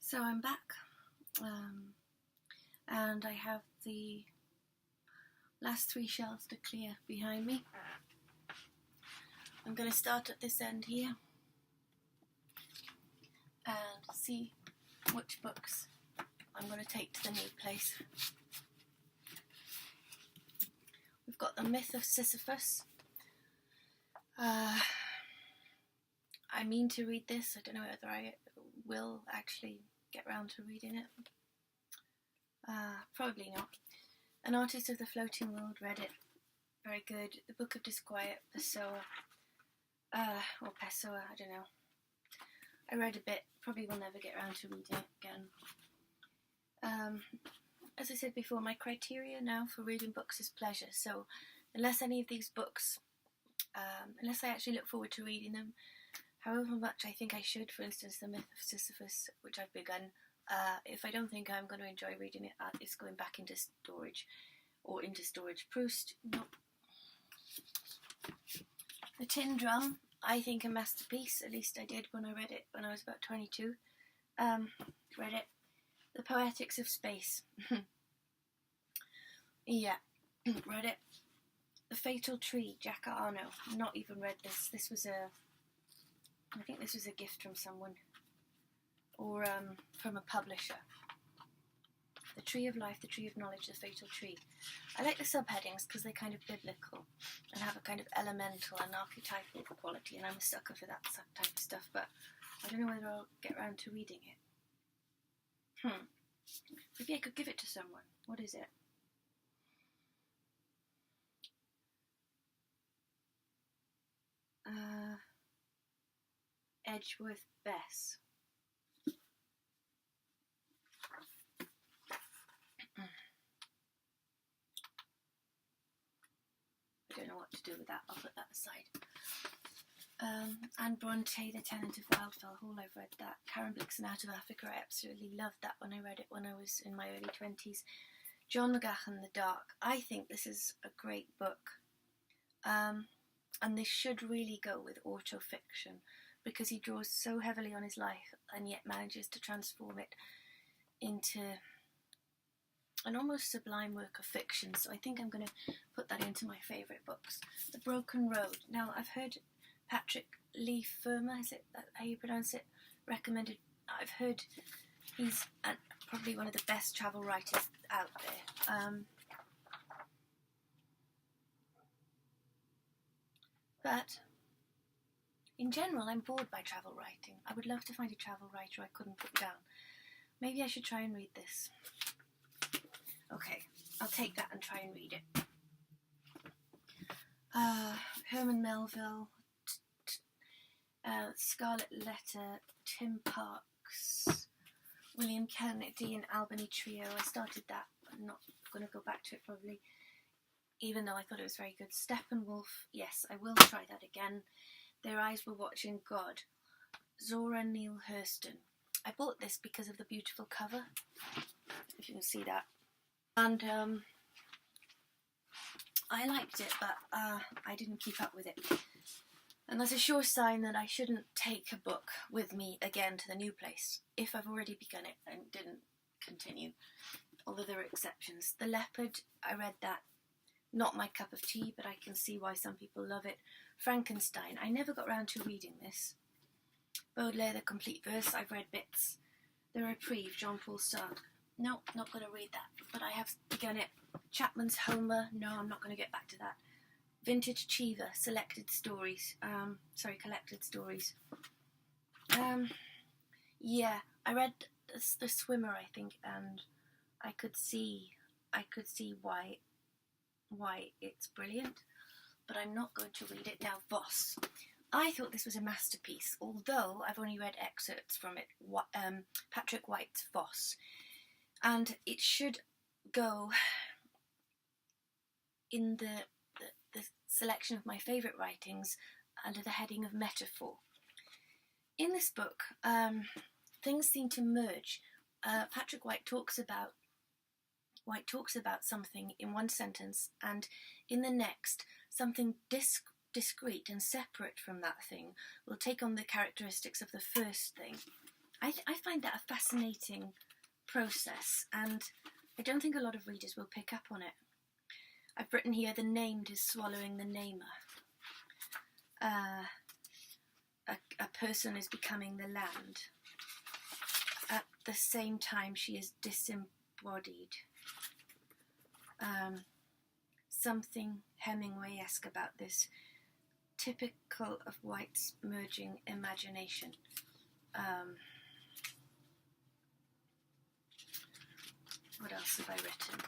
So I'm back, and I have the last 3 shelves to clear behind me. I'm going to start at this end here and see which books I'm going to take to the new place. We've got The Myth of Sisyphus. I mean to read this. I don't know whether I will actually get round to reading it. Probably not. An Artist of the Floating World, read it. Very good. The Book of Disquiet, Pessoa. Or Pessoa, I don't know. I read a bit. Probably will never get round to reading it again. As I said before, my criteria now for reading books is pleasure. So unless any of these books, unless I actually look forward to reading them, however much I think I should, for instance, The Myth of Sisyphus, which I've begun, if I don't think I'm going to enjoy reading it, it's going back into storage, or into storage. Proust, nope. The Tin Drum, I think a masterpiece, at least I did when I read it when I was about 22. Read it. The Poetics of Space. Yeah, read it. The Fatal Tree, Jacques Arnaud. Not even read this. I think this was a gift from someone, or from a publisher. The Tree of Life, The Tree of Knowledge, The Fatal Tree. I like the subheadings because they're kind of biblical and have a kind of elemental and archetypal quality, and I'm a sucker for that type of stuff, but I don't know whether I'll get round to reading it. Maybe I could give it to someone. What is it? Edgeworth Bess. I don't know what to do with that. I'll put that aside. Anne Bronte, The Tenant of Wildfell Hall, I've read that. Karen Blixen, Out of Africa, I absolutely loved that when I read it when I was in my early 20s. John McGahern, The Dark. I think this is a great book. And this should really go with autofiction, because he draws so heavily on his life and yet manages to transform it into an almost sublime work of fiction. So I think I'm going to put that into my favourite books. The Broken Road. Now, I've heard Patrick Leigh Fermor, is it how you pronounce it, recommended. I've heard he's probably one of the best travel writers out there. But in general, I'm bored by travel writing. I would love to find a travel writer I couldn't put down. Maybe I should try and read this. Okay, I'll take that and try and read it. Herman Melville, Scarlet Letter, Tim Parks, William Kennedy and Albany Trio. I started that. I'm not going to go back to it probably, even though I thought it was very good. Steppenwolf, yes, I will try that again. Their Eyes Were Watching God. Zora Neale Hurston. I bought this because of the beautiful cover, if you can see that. And I liked it, but I didn't keep up with it. And that's a sure sign that I shouldn't take a book with me again to the new place if I've already begun it and didn't continue, although there are exceptions. The Leopard, I read that. Not my cup of tea, but I can see why some people love it. Frankenstein, I never got round to reading this. Baudelaire, The Complete Verse, I've read bits. The Reprieve, Jean-Paul Sartre. No, not going to read that, but I have begun it. Chapman's Homer, no, I'm not going to get back to that. Vintage Cheever, Collected Stories. Yeah, I read The Swimmer, I think, and I could see why it's brilliant, but I'm not going to read it. Now, Voss. I thought this was a masterpiece, although I've only read excerpts from it. Patrick White's Voss. And it should go in the selection of my favourite writings under the heading of metaphor. In this book, things seem to merge. Patrick White talks about something in one sentence, and in the next, something discrete and separate from that thing will take on the characteristics of the first thing. I find that a fascinating process, and I don't think a lot of readers will pick up on it. I've written here, the named is swallowing the namer. A person is becoming the land. At the same time, she is disembodied. Something Hemingway-esque about this, typical of White's merging imagination. What else have I written?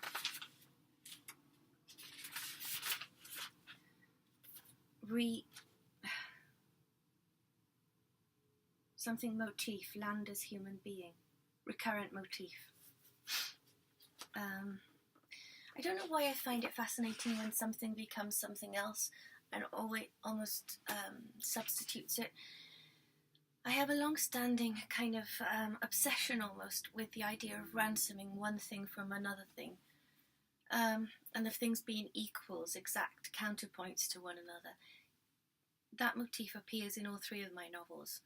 Something motif, land as human being, recurrent motif. I don't know why I find it fascinating when something becomes something else and always almost substitutes it. I have a long-standing kind of obsession almost with the idea of ransoming one thing from another thing, and of things being equals, exact counterpoints to one another. That motif appears in all three of my novels.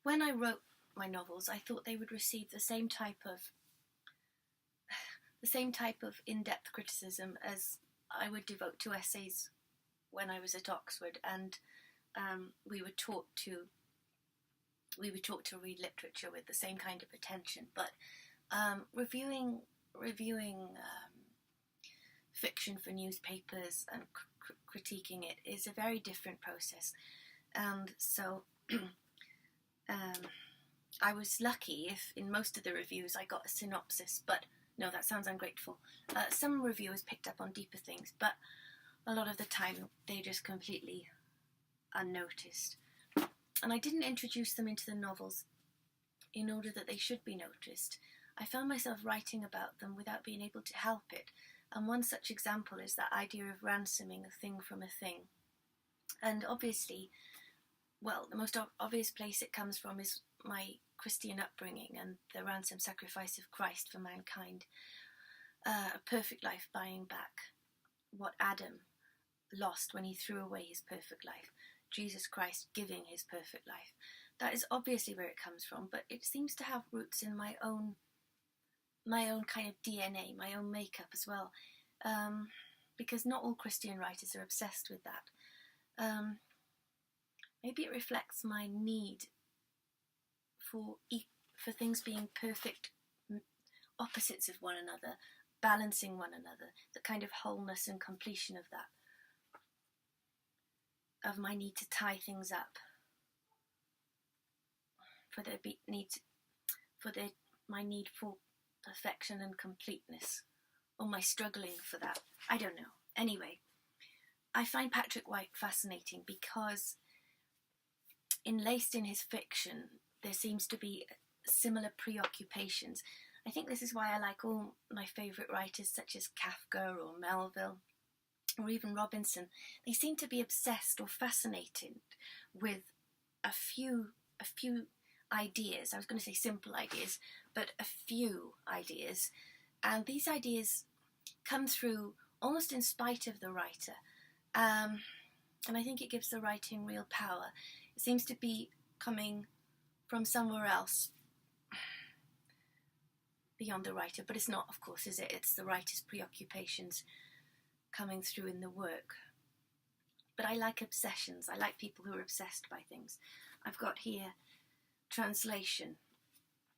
When I wrote my novels, I thought they would receive the same type of in-depth criticism as I would devote to essays when I was at Oxford, and we were taught to read literature with the same kind of attention. But reviewing fiction for newspapers and critiquing it is a very different process, and so I was lucky if in most of the reviews I got a synopsis, but no, that sounds ungrateful. Some reviewers picked up on deeper things, but a lot of the time they just completely unnoticed. And I didn't introduce them into the novels in order that they should be noticed. I found myself writing about them without being able to help it, and one such example is that idea of ransoming a thing from a thing. And obviously, well, the most obvious place it comes from is my Christian upbringing and the ransom sacrifice of Christ for mankind. A perfect life buying back what Adam lost when he threw away his perfect life. Jesus Christ giving his perfect life. That is obviously where it comes from, but it seems to have roots in my own kind of DNA, my own makeup as well, because not all Christian writers are obsessed with that. Maybe it reflects my need for things being perfect opposites of one another, balancing one another, the kind of wholeness and completion of that, of my need to tie things up, my need for perfection and completeness, or my struggling for that. I don't know. Anyway, I find Patrick White fascinating because enlaced in his fiction there seems to be similar preoccupations. I think this is why I like all my favourite writers such as Kafka or Melville or even Robinson. They seem to be obsessed or fascinated with a few ideas. I was going to say simple ideas, but a few ideas. And these ideas come through almost in spite of the writer. And I think it gives the writing real power. It seems to be coming from somewhere else beyond the writer, but it's not, of course, is it? It's the writer's preoccupations coming through in the work. But I like obsessions. I like people who are obsessed by things. I've got here translation,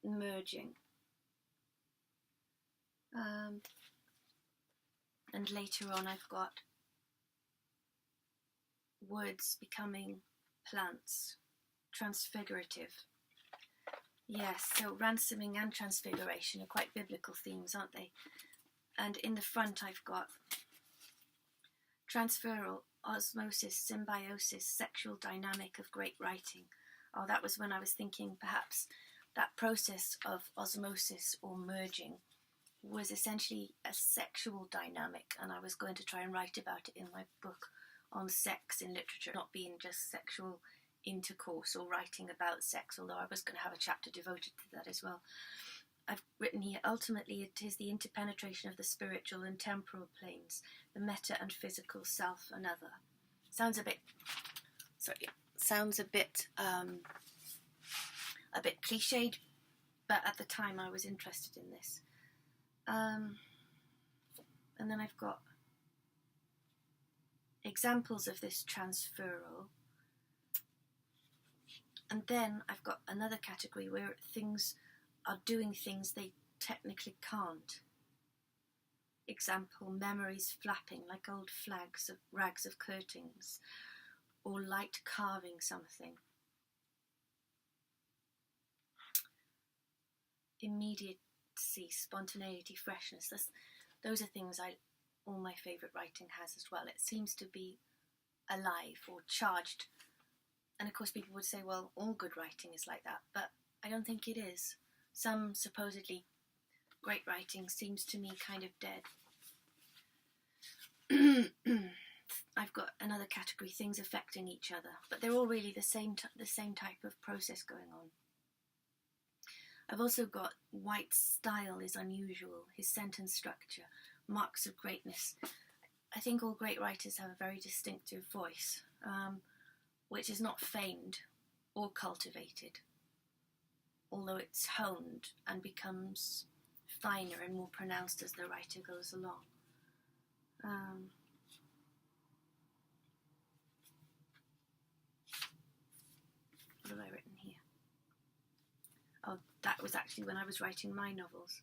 merging, and later on I've got words becoming plants, transfigurative. Yes, so ransoming and transfiguration are quite biblical themes, aren't they? And in the front I've got transferal, osmosis, symbiosis, sexual dynamic of great writing. Oh, that was when I was thinking perhaps that process of osmosis or merging was essentially a sexual dynamic, and I was going to try and write about it in my book on sex in literature, not being just sexual intercourse or writing about sex, although I was going to have a chapter devoted to that as well. I've written here, ultimately it is the interpenetration of the spiritual and temporal planes, the meta and physical self and other. Sounds a bit, sounds a bit cliched, but at the time I was interested in this. And then I've got examples of this transferal. And then I've got another category where things are doing things they technically can't. Example, memories flapping like old rags of curtains, or light carving something. Immediacy, spontaneity, freshness. Those are things all my favourite writing has as well. It seems to be alive or charged. And of course people would say, well, all good writing is like that, but I don't think it is. Some supposedly great writing seems to me kind of dead. I've got another category, things affecting each other, but they're all really the same type of process going on. I've also got White's style is unusual, his sentence structure, marks of greatness. I think all great writers have a very distinctive voice, which is not feigned or cultivated, although it's honed and becomes finer and more pronounced as the writer goes along. What have I written here? Oh, that was actually when I was writing my novels.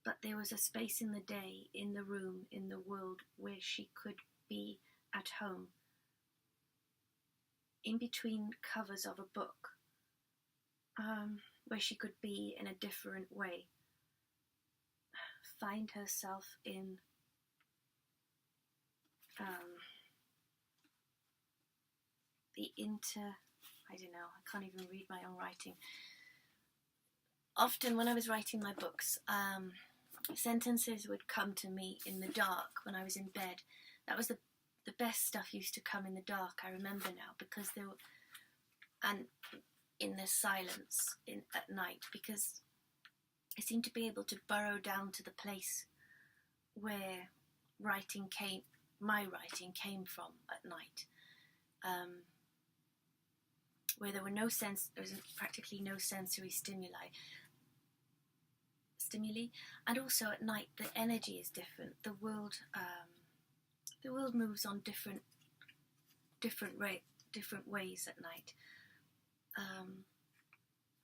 But there was a space in the day, in the room, in the world where she could be at home, in between covers of a book, where she could be in a different way, find herself in I don't know, I can't even read my own writing. Often when I was writing my books, sentences would come to me in the dark when I was in bed. That was the best stuff used to come in the dark, I remember now, because they were, and in the silence at night, because I seemed to be able to burrow down to the place where my writing came from at night, where there was practically no sensory stimuli, and also at night the energy is different. The world moves on different ways at night.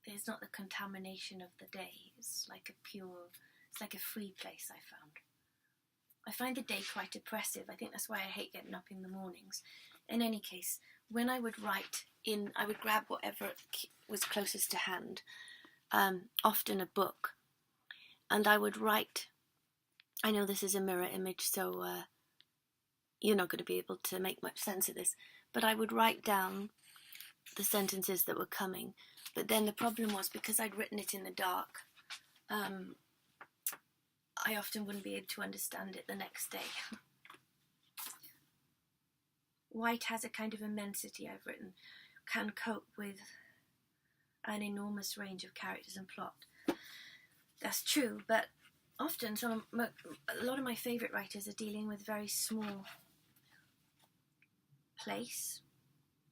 There's not the contamination of the day. It's like a free place. I find the day quite oppressive. I think that's why I hate getting up in the mornings. In any case, when I would write I would grab whatever was closest to hand, often a book, and I would write. I know this is a mirror image, so you're not going to be able to make much sense of this, but I would write down the sentences that were coming. But then the problem was, because I'd written it in the dark, I often wouldn't be able to understand it the next day. White has a kind of immensity, I've written, can cope with an enormous range of characters and plot. That's true, but often a lot of my favourite writers are dealing with very small place,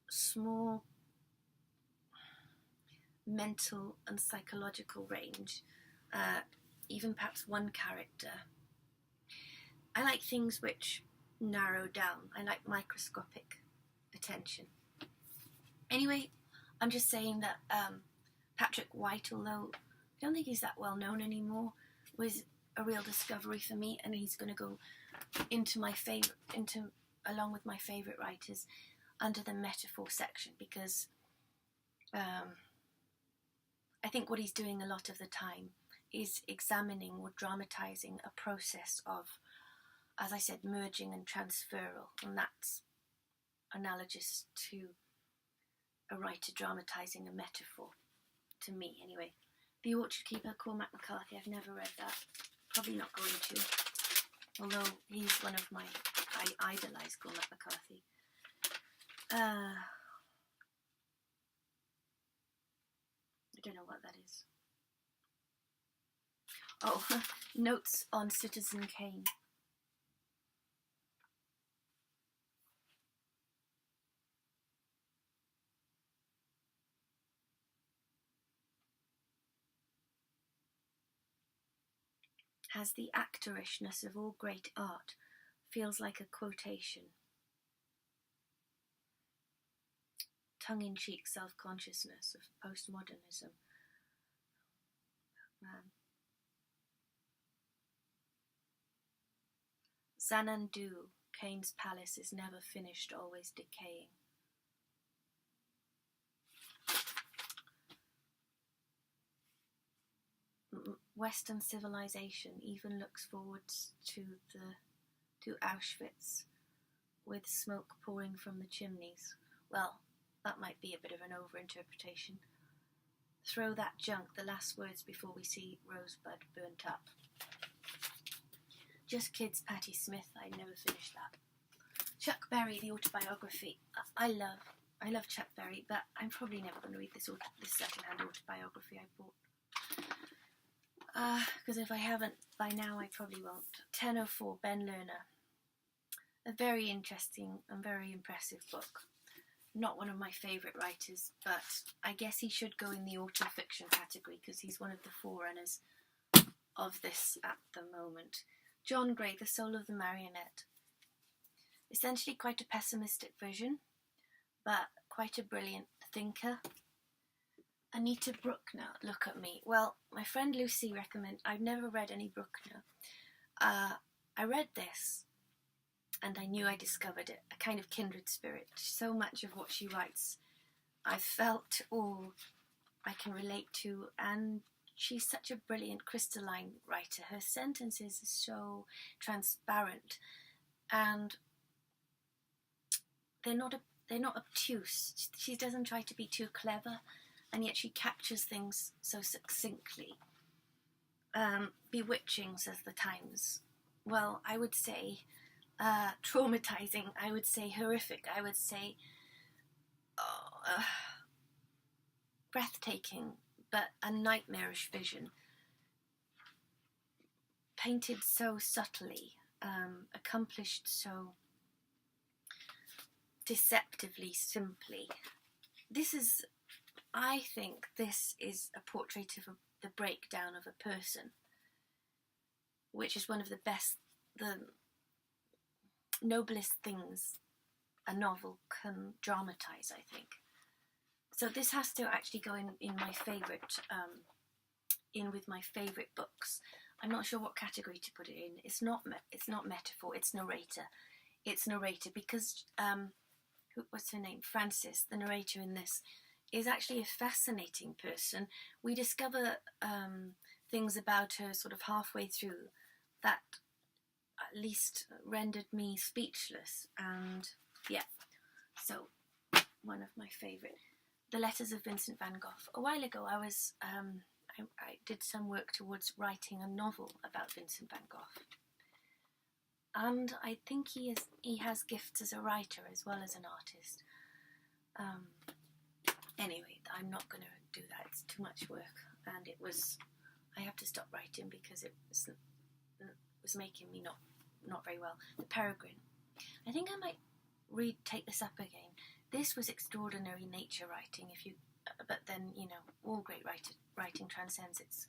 small mental and psychological range, even perhaps one character. I like things which narrow down. I like microscopic attention. Anyway, I'm just saying that Patrick White, although I don't think he's that well known anymore, was a real discovery for me, and he's going to go along with my favourite writers under the metaphor section, because I think what he's doing a lot of the time is examining or dramatising a process of, as I said, merging and transferal, and that's analogous to a writer dramatising a metaphor, to me anyway. The Orchard Keeper, Cormac McCarthy, I've never read that, probably not going to, although he's one of I idolise Cormac McCarthy. I don't know what that is. Oh, notes on Citizen Kane. has the actorishness of all great art, feels like a quotation. Tongue-in-cheek self-consciousness of postmodernism. Xanadu, Cain's palace is never finished, always decaying. Western civilization even looks forwards to Auschwitz, with smoke pouring from the chimneys. Well, that might be a bit of an overinterpretation. Throw that junk, the last words before we see Rosebud burnt up. Just Kids, Patti Smith, I never finished that. Chuck Berry, the autobiography. I love Chuck Berry, but I'm probably never going to read this second-hand autobiography I bought. Because if I haven't by now, I probably won't. 10:04, Ben Lerner. A very interesting and very impressive book. Not one of my favourite writers, but I guess he should go in the autofiction category because he's one of the forerunners of this at the moment. John Gray, The Soul of the Marionette. Essentially quite a pessimistic vision, but quite a brilliant thinker. Anita Bruckner, look at me. Well, my friend Lucy recommended, I've never read any Bruckner. I read this, and I knew I discovered it, a kind of kindred spirit. So much of what she writes I felt or I can relate to, and she's such a brilliant crystalline writer. Her sentences are so transparent, and they're not obtuse. She doesn't try to be too clever, and yet she captures things so succinctly. Bewitching, says the Times. Well, I would say traumatizing, I would say horrific, I would say breathtaking, but a nightmarish vision. Painted so subtly, accomplished so deceptively simply. I think this is a portrait of the breakdown of a person, which is one of the noblest things a novel can dramatize, I think. So this has to actually go in my favourite, in with my favourite books. I'm not sure what category to put it in. It's not metaphor. It's narrator. It's narrator because what's her name? Frances, the narrator in this, is actually a fascinating person. We discover things about her sort of halfway through that at least rendered me speechless. And yeah, so one of my favourite. The Letters of Vincent van Gogh. A while ago I was I did some work towards writing a novel about Vincent van Gogh, and I think he has gifts as a writer as well as an artist. Anyway, I'm not going to do that. It's too much work, and I have to stop writing because it was making me not very well. The Peregrine. I think I might take this up again. This was extraordinary nature writing, but then, all great writing transcends its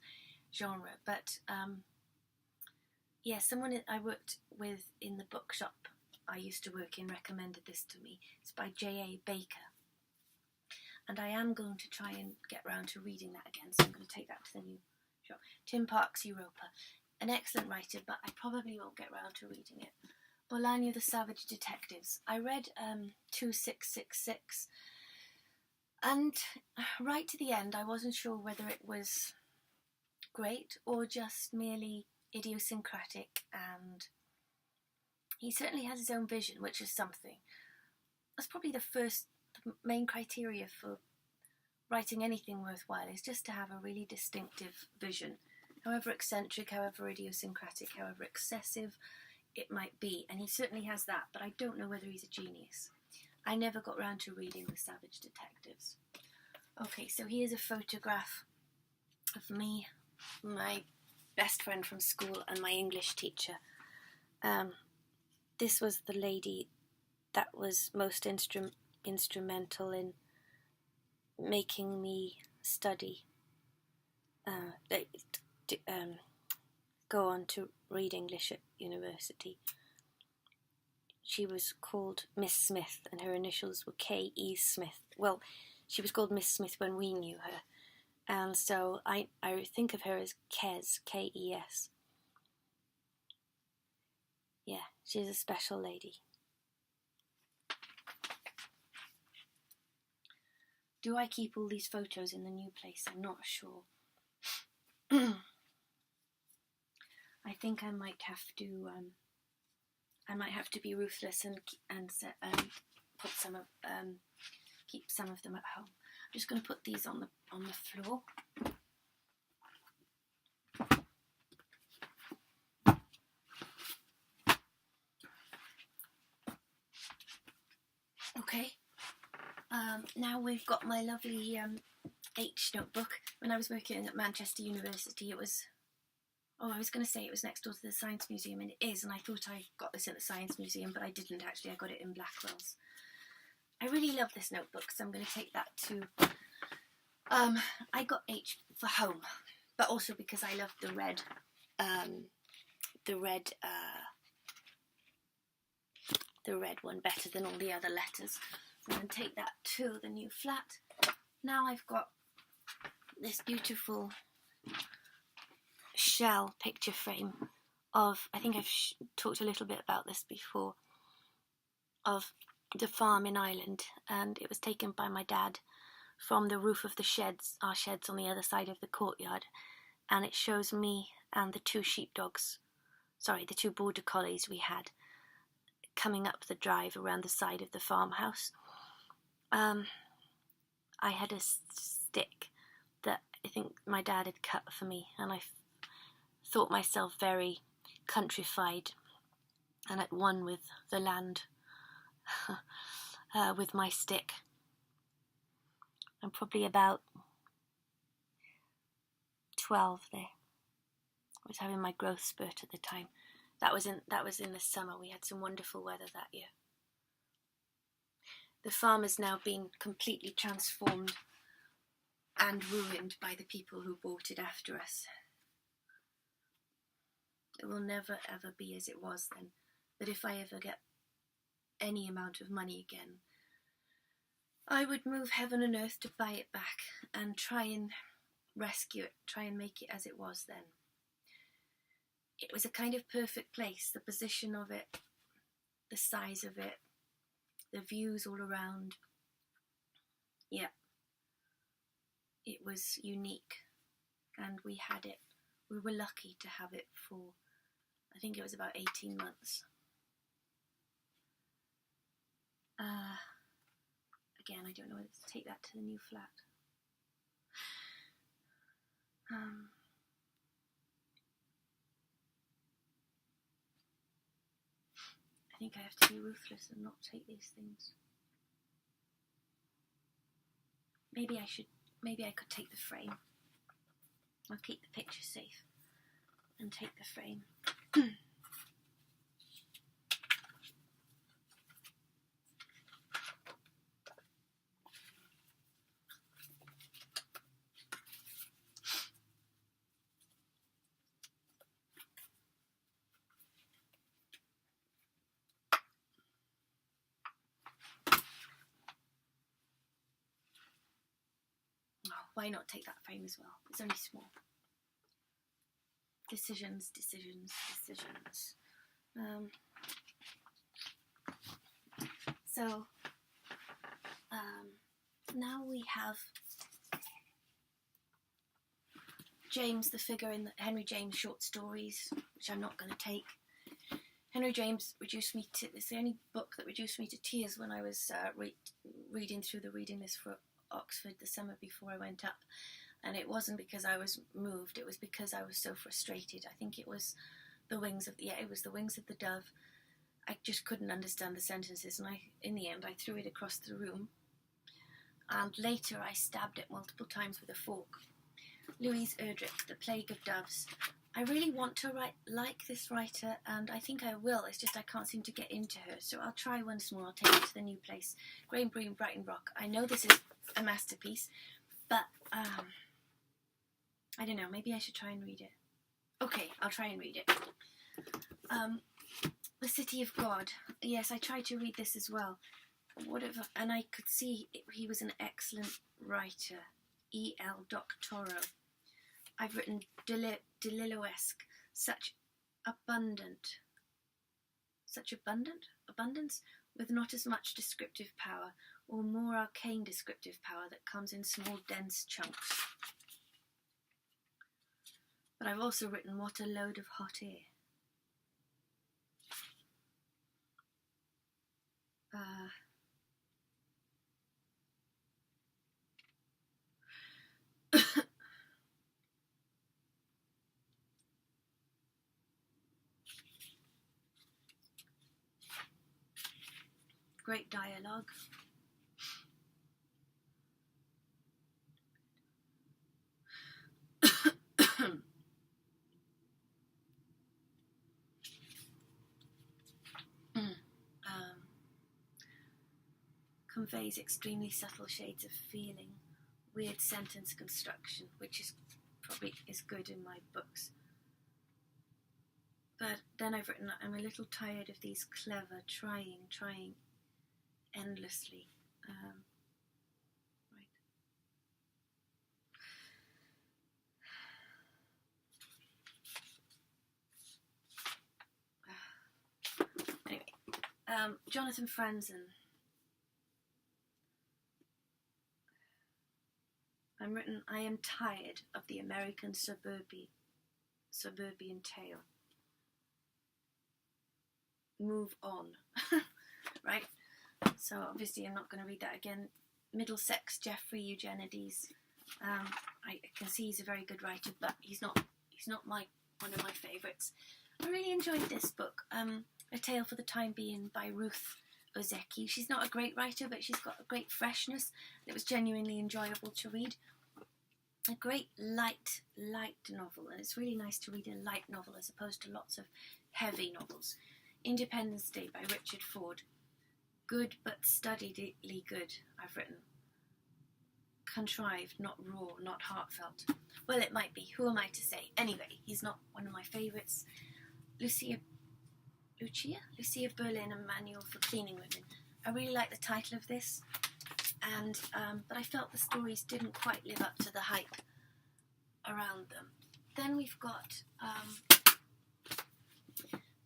genre. But, someone I worked with in the bookshop I used to work in recommended this to me. It's by J.A. Baker. And I am going to try and get round to reading that again, so I'm going to take that to the new shop. Tim Parks' Europa. An excellent writer, but I probably won't get round to reading it. Bolaño, The Savage Detectives. I read 2666, and right to the end I wasn't sure whether it was great or just merely idiosyncratic, and he certainly has his own vision, which is something. That's probably the main criteria for writing anything worthwhile, is just to have a really distinctive vision, however eccentric, however idiosyncratic, however excessive it might be, and he certainly has that, but I don't know whether he's a genius. I never got round to reading The Savage Detectives. Okay, so here's a photograph of me, my best friend from school, and my English teacher. This was the lady that was most instrumental in making me study go on to read English at university. She was called Miss Smith, and her initials were K.E. Smith. Well, she was called Miss Smith when we knew her, and so I think of her as Kes, K-E-S. Yeah, she's a special lady. Do I keep all these photos in the new place? I'm not sure. I think I might have to. I might have to be ruthless and put some of keep some of them at home. I'm just going to put these on the floor. Okay. Now we've got my lovely H notebook. When I was working at Manchester University, it was. Oh, I was going to say it was next door to the Science Museum, and it is, and I thought I got this at the Science Museum, but I didn't actually. I got it in Blackwell's. I really love this notebook, so I'm going to take that to... I got H for home, but also because I love the red one better than all the other letters. So I'm going to take that to the new flat. Now I've got this beautiful shell picture frame of, I think I've talked a little bit about this before, of the farm in Ireland, and it was taken by my dad from the roof of the sheds, our sheds on the other side of the courtyard, and it shows me and the two border collies we had coming up the drive around the side of the farmhouse. I had a stick that I think my dad had cut for me, and I thought myself very countrified and at one with the land with my stick. I'm probably about 12 there. I was having my growth spurt at the time. That was in the summer. We had some wonderful weather that year. The farm has now been completely transformed and ruined by the people who bought it after us. It will never ever be as it was then. But if I ever get any amount of money again, I would move heaven and earth to buy it back and try and rescue it, try and make it as it was then. It was a kind of perfect place, the position of it, the size of it, the views all around. Yeah, it was unique, and we had it. We were lucky to have it for, I think it was about 18 months. Again, I don't know whether to take that to the new flat. I think I have to be ruthless and not take these things. Maybe I could take the frame. I'll keep the picture safe and take the frame. Why not take that frame as well? It's only small. Decisions. Now we have James, the figure in the Henry James short stories, which I'm not going to take. Henry James it's the only book that reduced me to tears when I was reading through the reading list for Oxford the summer before I went up, and it wasn't because I was moved, it was because I was so frustrated. I think it was the wings of the dove. I just couldn't understand the sentences, and in the end I threw it across the room, and later I stabbed it multiple times with a fork. Louise Erdrich, The Plague of Doves. I really want to write like this writer, and I think I will. It's just I can't seem to get into her, so I'll try once more. I'll take it to the new place. Graham Greene, Brighton Rock. I know this is a masterpiece, but I don't know, maybe I should try and read it. Okay, I'll try and read it. The City of God. Yes, I tried to read this as well. And I could see he was an excellent writer. E.L. Doctorow. I've written Delillo-esque, such abundance, with not as much descriptive power, or more arcane descriptive power that comes in small, dense chunks. But I've also written What a Load of Hot Air. Great dialogue. Conveys extremely subtle shades of feeling, weird sentence construction, which is probably is good in my books. But then I've written, I'm a little tired of these clever, trying endlessly. Anyway, Jonathan Franzen. I'm written, I am tired of the American suburban tale. Move on. Right? So obviously I'm not going to read that again. Middlesex Geoffrey Eugenides. I can see he's a very good writer, but he's not one of my favourites. I really enjoyed this book. A Tale for the Time Being by Ruth Ozeki. She's not a great writer, but she's got a great freshness. It was genuinely enjoyable to read. A great light novel, and it's really nice to read a light novel as opposed to lots of heavy novels. Independence Day by Richard Ford. Good but studiedly good, I've written. Contrived, not raw, not heartfelt. Well, it might be. Who am I to say? Anyway, he's not one of my favourites. Lucia Berlin, A Manual for Cleaning Women. I really like the title of this, and but I felt the stories didn't quite live up to the hype around them. Then we've got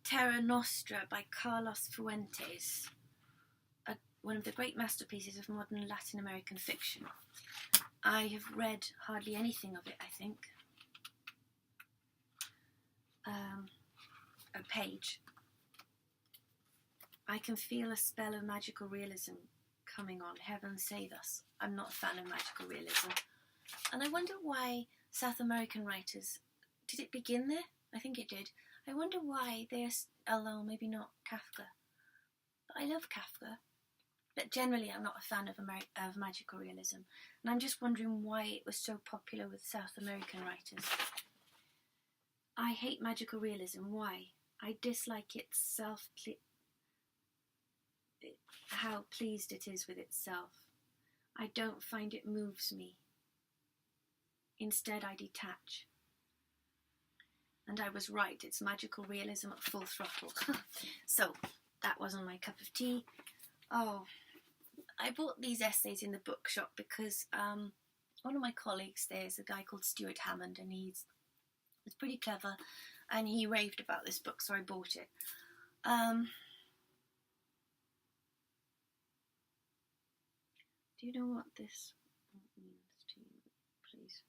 Terra Nostra by Carlos Fuentes, one of the great masterpieces of modern Latin American fiction. I have read hardly anything of it, I think. A page. I can feel a spell of magical realism coming on. Heaven save us. I'm not a fan of magical realism. And I wonder why South American writers, did it begin there? I think it did. I wonder why although maybe not Kafka. But I love Kafka. But generally I'm not a fan of magical realism. And I'm just wondering why it was so popular with South American writers. I hate magical realism. Why? I dislike its how pleased it is with itself. I don't find it moves me. Instead, I detach. And I was right, it's magical realism at full throttle. So, that wasn't my cup of tea. Oh, I bought these essays in the bookshop because one of my colleagues there is a guy called Stuart Hammond, and he's pretty clever, and he raved about this book, so I bought it. Do you know what this means to you, please?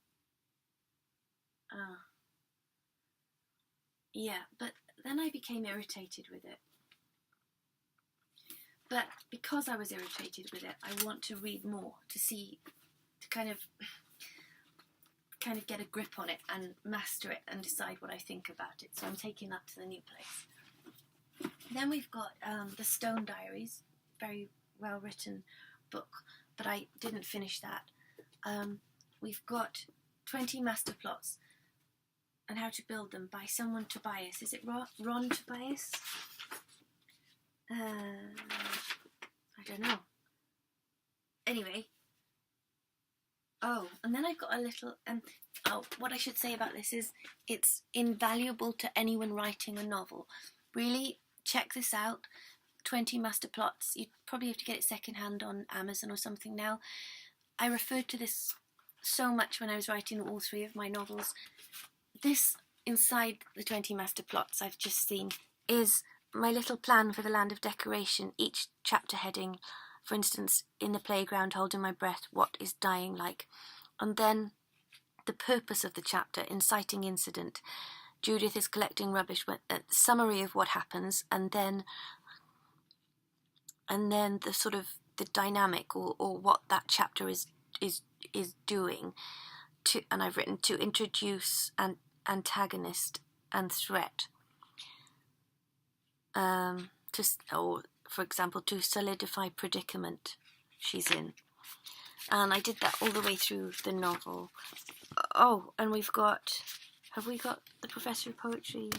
Yeah, but then I became irritated with it. But because I was irritated with it, I want to read more to kind of get a grip on it and master it and decide what I think about it. So I'm taking that to the new place. Then we've got The Stone Diaries, very well written book, but I didn't finish that. We've got 20 Master Plots and How to Build Them by someone Tobias. Is it Ron Tobias? I don't know. Anyway, Oh, and then I've got a little. What I should say about this is it's invaluable to anyone writing a novel. Really, check this out. 20 Master Plots. You probably have to get it secondhand on Amazon or something now. I referred to this so much when I was writing all three of my novels. This, inside the 20 Master Plots I've just seen, is my little plan for the Land of Decoration. Each chapter heading, for instance, in the playground, holding my breath, what is dying like? And then the purpose of the chapter, inciting incident. Judith is collecting rubbish, a summary of what happens, and then the sort of the dynamic or what that chapter is doing. And I've written to introduce an antagonist and threat. For example, to solidify predicament she's in. And I did that all the way through the novel. Oh, and have we got the Professor of Poetry?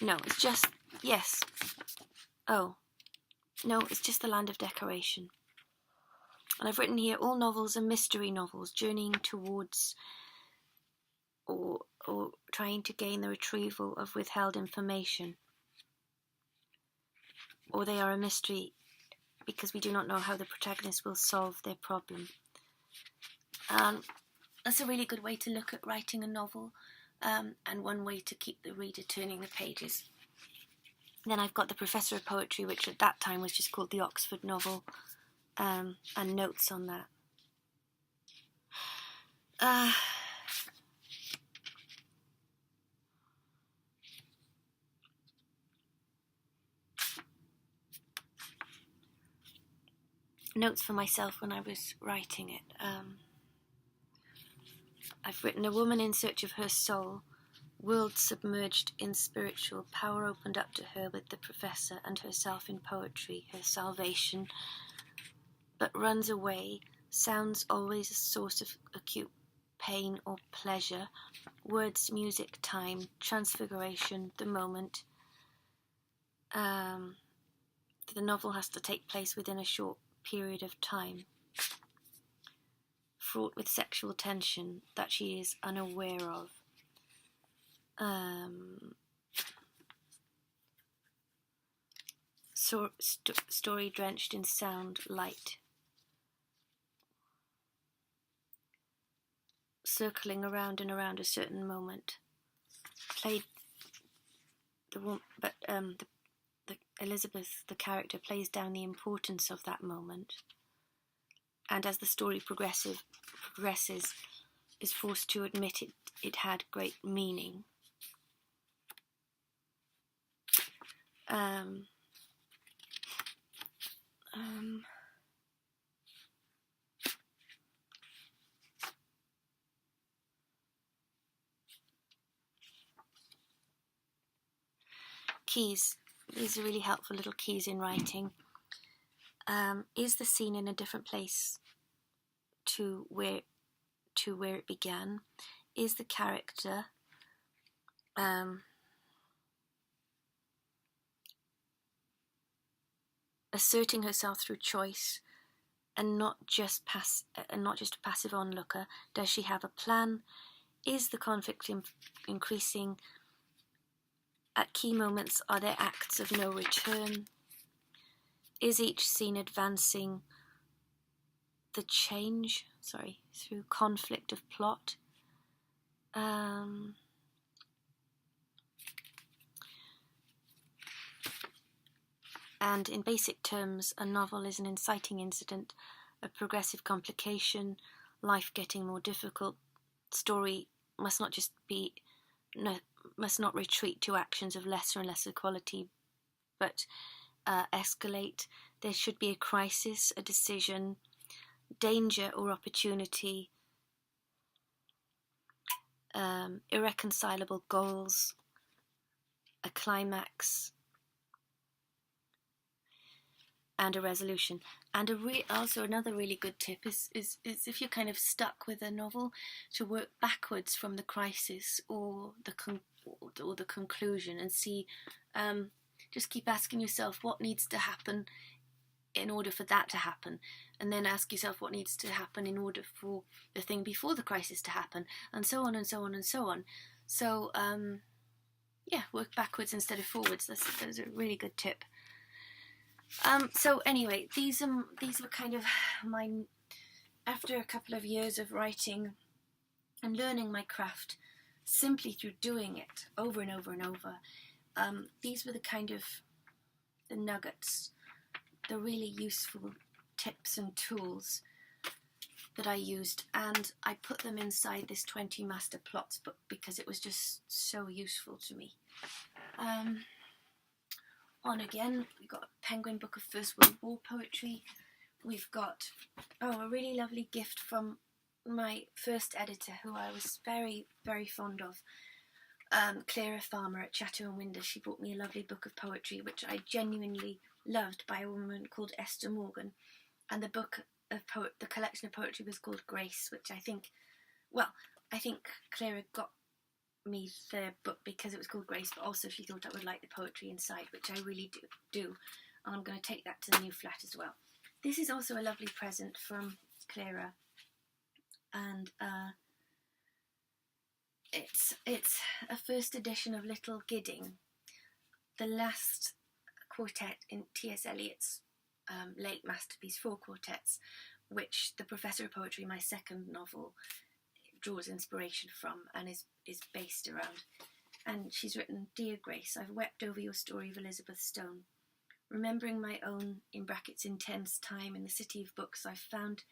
No, it's just, yes. Oh, no, it's just the Land of Decoration. And I've written here, all novels are mystery novels, journeying towards or trying to gain the retrieval of withheld information. Or they are a mystery because we do not know how the protagonist will solve their problem. That's a really good way to look at writing a novel, and one way to keep the reader turning the pages. Then I've got the Professor of Poetry, which at that time was just called the Oxford Novel, and notes on that. Notes for myself when I was writing it. I've written, a woman in search of her soul, world submerged in spiritual, power opened up to her with the professor and herself in poetry, her salvation, but runs away, sounds always a source of acute pain or pleasure, words, music, time, transfiguration, the moment. The novel has to take place within a short period of time, fraught with sexual tension that she is unaware of. Story drenched in sound, light, circling around and around a certain moment. Played Elizabeth, the character, plays down the importance of that moment, and as the story progresses, is forced to admit it had great meaning. Keys. These are really helpful little keys in writing. Is the scene in a different place to where it began? Is the character asserting herself through choice and not just a passive onlooker? Does she have a plan? Is the conflict increasing? At key moments, are there acts of no return? Is each scene advancing the change, through conflict of plot? And in basic terms, a novel is an inciting incident, a progressive complication, life getting more difficult. Story must not retreat to actions of lesser and lesser quality, but escalate. There should be a crisis, a decision, danger or opportunity, irreconcilable goals, a climax, and a resolution. And also another really good tip is if you're kind of stuck with a novel, to work backwards from the crisis or the conclusion, and see, just keep asking yourself what needs to happen in order for that to happen, and then ask yourself what needs to happen in order for the thing before the crisis to happen, and so on and so on and so on. So yeah, work backwards instead of forwards. That's a really good tip. So anyway, these were kind of my, after a couple of years of writing and learning my craft simply through doing it over and over and over, these were the kind of the nuggets, the really useful tips and tools that I used, and I put them inside this 20 Master Plots book because it was just so useful to me. On again, we've got a Penguin Book of First World War poetry. We've got, a really lovely gift from my first editor, who I was very, very fond of, Clara Farmer at Chatto and Windus. She brought me a lovely book of poetry, which I genuinely loved, by a woman called Esther Morgan. And the book of the collection of poetry was called Grace, which I think Clara got me the book because it was called Grace, but also she thought I would like the poetry inside, which I really do. And I'm going to take that to the new flat as well. This is also a lovely present from Clara, and it's a first edition of Little Gidding, the last quartet in T.S. Eliot's late masterpiece, 4 quartets, which The Professor of Poetry, my second novel, draws inspiration from and is based around. And she's written, "Dear Grace, I've wept over your story of Elizabeth Stone. Remembering my own, in brackets, intense time in the city of books, I've found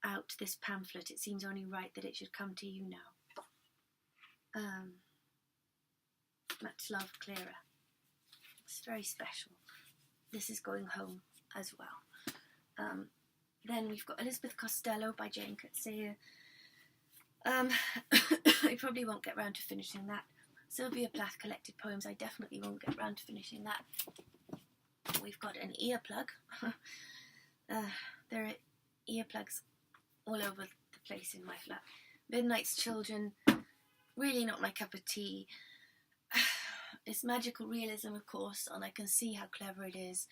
out this pamphlet. It seems only right that it should come to you now. Much love, Clara." It's very special. This is going home as well. Then we've got Elizabeth Costello by Jane Coetzee. I probably won't get round to finishing that. Sylvia Plath Collected Poems, I definitely won't get round to finishing that. We've got an earplug. There are earplugs all over the place in my flat. Midnight's Children, really not my cup of tea. It's magical realism, of course, and I can see how clever it is.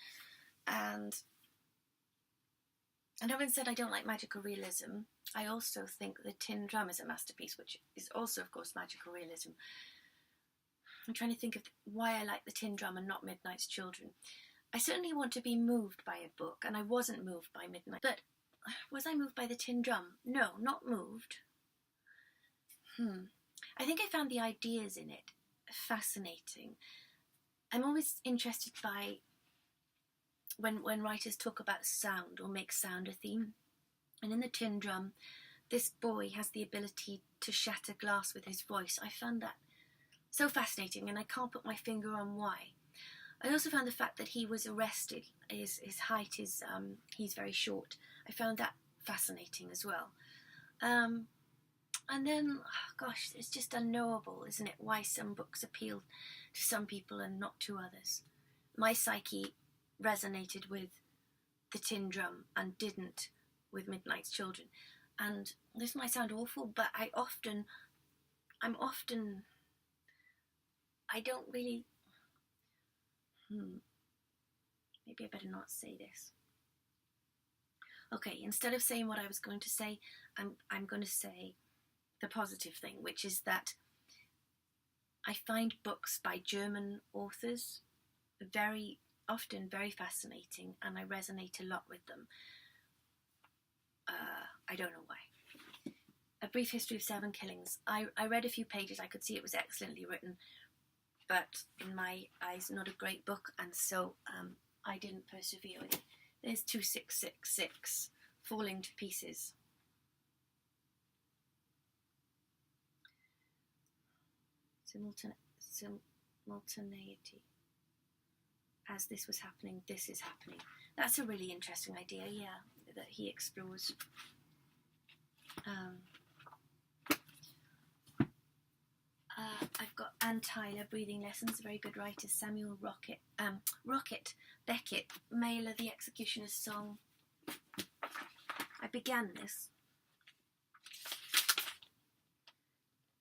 And having said I don't like magical realism, I also think The Tin Drum is a masterpiece, which is also, of course, magical realism. I'm trying to think of why I like The Tin Drum and not Midnight's Children. I certainly want to be moved by a book, and I wasn't moved by Midnight. But was I moved by The Tin Drum? No, not moved. I think I found the ideas in it fascinating. I'm always interested by when writers talk about sound or make sound a theme. And in The Tin Drum, this boy has the ability to shatter glass with his voice. I found that so fascinating, and I can't put my finger on why. I also found the fact that he was arrested, his height is, he's very short. I found that fascinating as well. And then, gosh, it's just unknowable, isn't it, why some books appeal to some people and not to others. My psyche resonated with The Tin Drum and didn't with Midnight's Children. And this might sound awful, but I don't really, maybe I better not say this. Okay, instead of saying what I was going to say, I'm going to say the positive thing, which is that I find books by German authors very often very fascinating, and I resonate a lot with them. I don't know why. A Brief History of 7 Killings. I read a few pages. I could see it was excellently written, but in my eyes not a great book, and so I didn't persevere with it. There's 2666, Falling to Pieces. Simultaneity. As this was happening, this is happening. That's a really interesting idea, yeah, that he explores. I've got Anne Tyler, Breathing Lessons, very good writer. Samuel Rocket Beckett, Mailer, The Executioner's Song. I began this.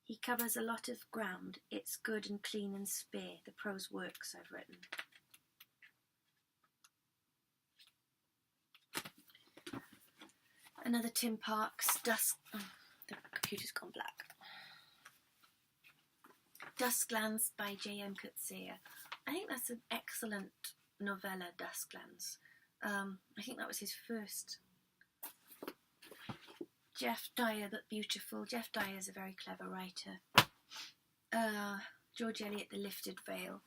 He covers a lot of ground. It's good and clean and spare, the prose works I've written. Another Tim Parks, the computer's gone black. Dusklands by J.M. Coetzee. I think that's an excellent novella, Dusklands. I think that was his first. Jeff Dyer, but beautiful. Jeff Dyer is a very clever writer. George Eliot, The Lifted Veil.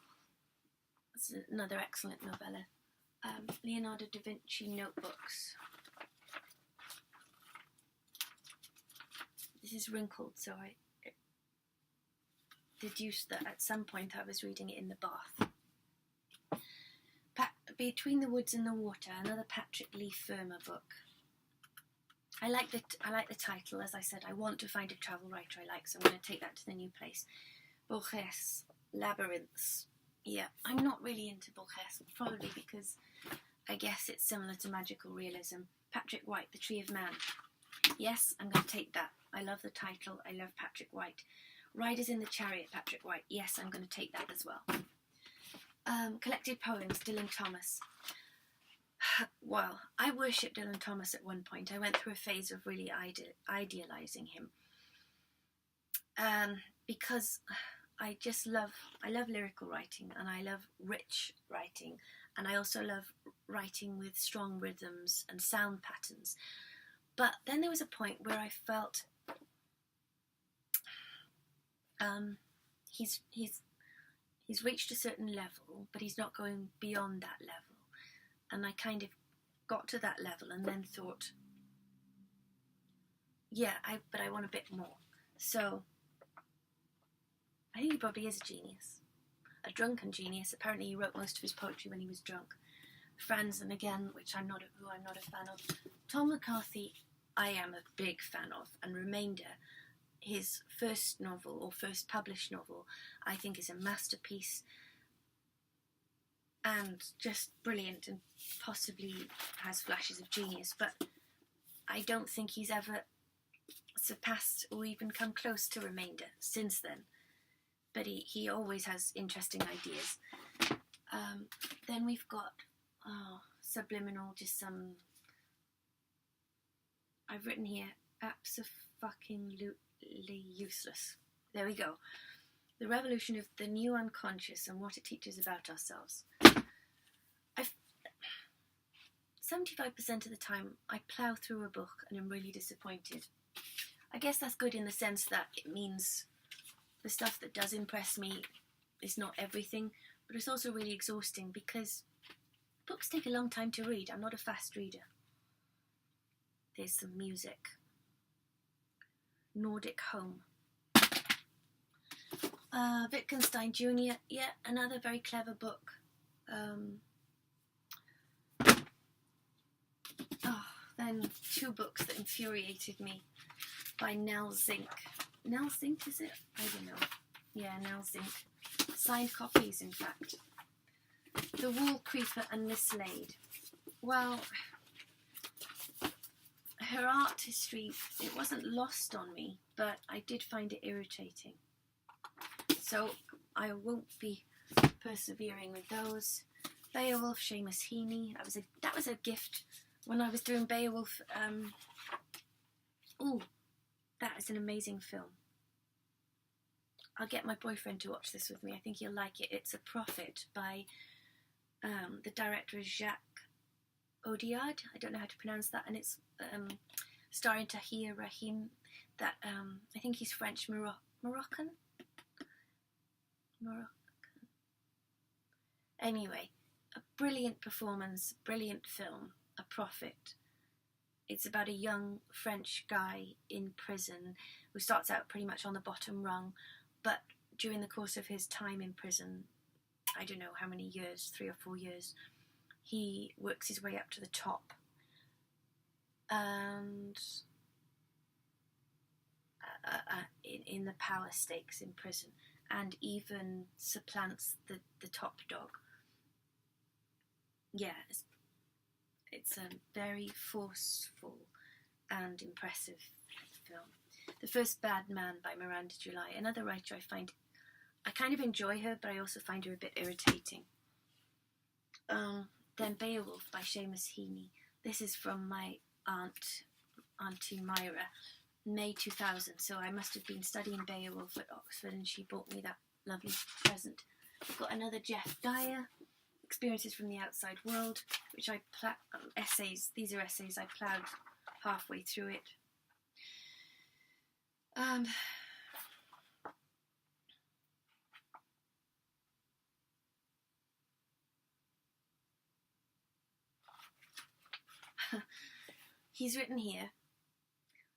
It's another excellent novella. Leonardo da Vinci Notebooks. This is wrinkled, so I deduced that at some point I was reading it in the bath. Between the Woods and the Water, another Patrick Leigh Fermor book. I like the title. As I said, I want to find a travel writer I like, so I'm going to take that to the new place. Borges, Labyrinths. Yeah, I'm not really into Borges, probably because I guess it's similar to magical realism. Patrick White, The Tree of Man. Yes, I'm going to take that. I love the title. I love Patrick White. Riders in the Chariot, Patrick White. Yes, I'm going to take that as well. Collected Poems, Dylan Thomas. Well, I worshipped Dylan Thomas at one point. I went through a phase of really idealising him. Because I love lyrical writing, and I love rich writing, and I also love writing with strong rhythms and sound patterns. But then there was a point where I felt he's reached a certain level, but he's not going beyond that level. And I kind of got to that level and then thought, yeah, but I want a bit more. So I think he probably is a genius, a drunken genius. Apparently he wrote most of his poetry when he was drunk. Franzen again, who I'm not a fan of. Tom McCarthy, I am a big fan of, and Remainder, his first novel, or first published novel, I think is a masterpiece and just brilliant, and possibly has flashes of genius, but I don't think he's ever surpassed or even come close to Remainder since then. But he always has interesting ideas. Then we've got Subliminal, just some, I've written here, abso-fucking-lutely useless. There we go. The Revolution of the New Unconscious and What It Teaches About Ourselves. 75% of the time I plough through a book and I'm really disappointed. I guess that's good in the sense that it means the stuff that does impress me is not everything, but it's also really exhausting because books take a long time to read. I'm not a fast reader. There's some music. Nordic Home. Wittgenstein Jr., yeah, another very clever book. Then two books that infuriated me by Nell Zink. Nell Zink, is it? I don't know. Yeah, Nell Zink. Signed copies, in fact. The Wall Creeper and Mislaid. Well, her art history, it wasn't lost on me, but I did find it irritating. So I won't be persevering with those. Beowulf, Seamus Heaney. That was a gift when I was doing Beowulf. That is an amazing film. I'll get my boyfriend to watch this with me. I think he'll like it. It's A Prophet by the director is Jacques Audiard. I don't know how to pronounce that, and it's starring Tahir Rahim. That I think he's French Moroccan. Anyway, a brilliant performance, brilliant film. A Prophet. It's about a young French guy in prison who starts out pretty much on the bottom rung, but during the course of his time in prison, I don't know how many years, 3 or 4 years, he works his way up to the top and in the power stakes in prison, and even supplants the top dog. Yeah, it's a very forceful and impressive film. The First Bad Man by Miranda July. Another writer I kind of enjoy her, but I also find her a bit irritating. Then Beowulf by Seamus Heaney. This is from my aunt Auntie Myra, May 2000. So I must have been studying Beowulf at Oxford, and she bought me that lovely present. I've got another Jeff Dyer, Experiences from the Outside World, which I essays. These are essays. I ploughed halfway through it. He's written here,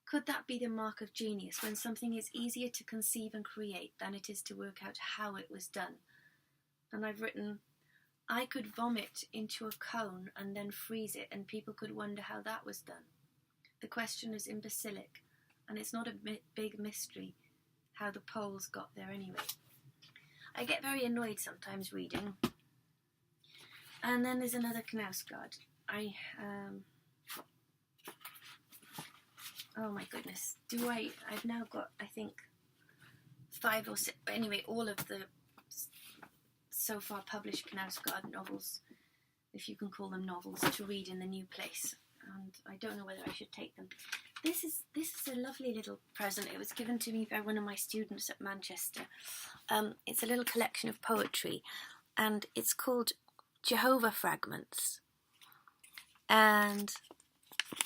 could that be the mark of genius, when something is easier to conceive and create than it is to work out how it was done? And I've written, I could vomit into a cone and then freeze it, and people could wonder how that was done. The question is imbecilic, and it's not a big mystery how the Poles got there anyway. I get very annoyed sometimes reading. And then there's another Knausgard. Oh my goodness. I've now got, I think, 5 or 6, anyway, all of the so far published Knausgard novels, if you can call them novels, to read in the new place. And I don't know whether I should take them. This is a lovely little present. It was given to me by one of my students at Manchester. It's a little collection of poetry, and it's called Jehovah Fragments. And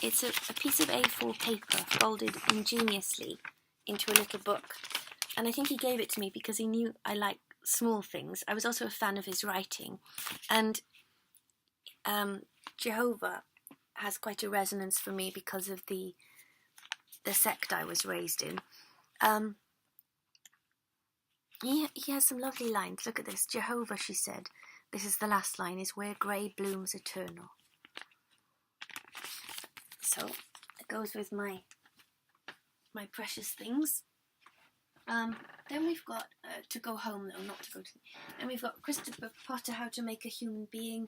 it's a piece of A4 paper folded ingeniously into a little book. And I think he gave it to me because he knew I like small things. I was also a fan of his writing. And Jehovah has quite a resonance for me because of the sect I was raised in. He has some lovely lines. Look at this. Jehovah, she said, this is the last line, is where grey blooms eternal. So it goes with my precious things. Then we've got To Go Home, though, not to go to. And we've got Christopher Potter, How to Make a Human Being.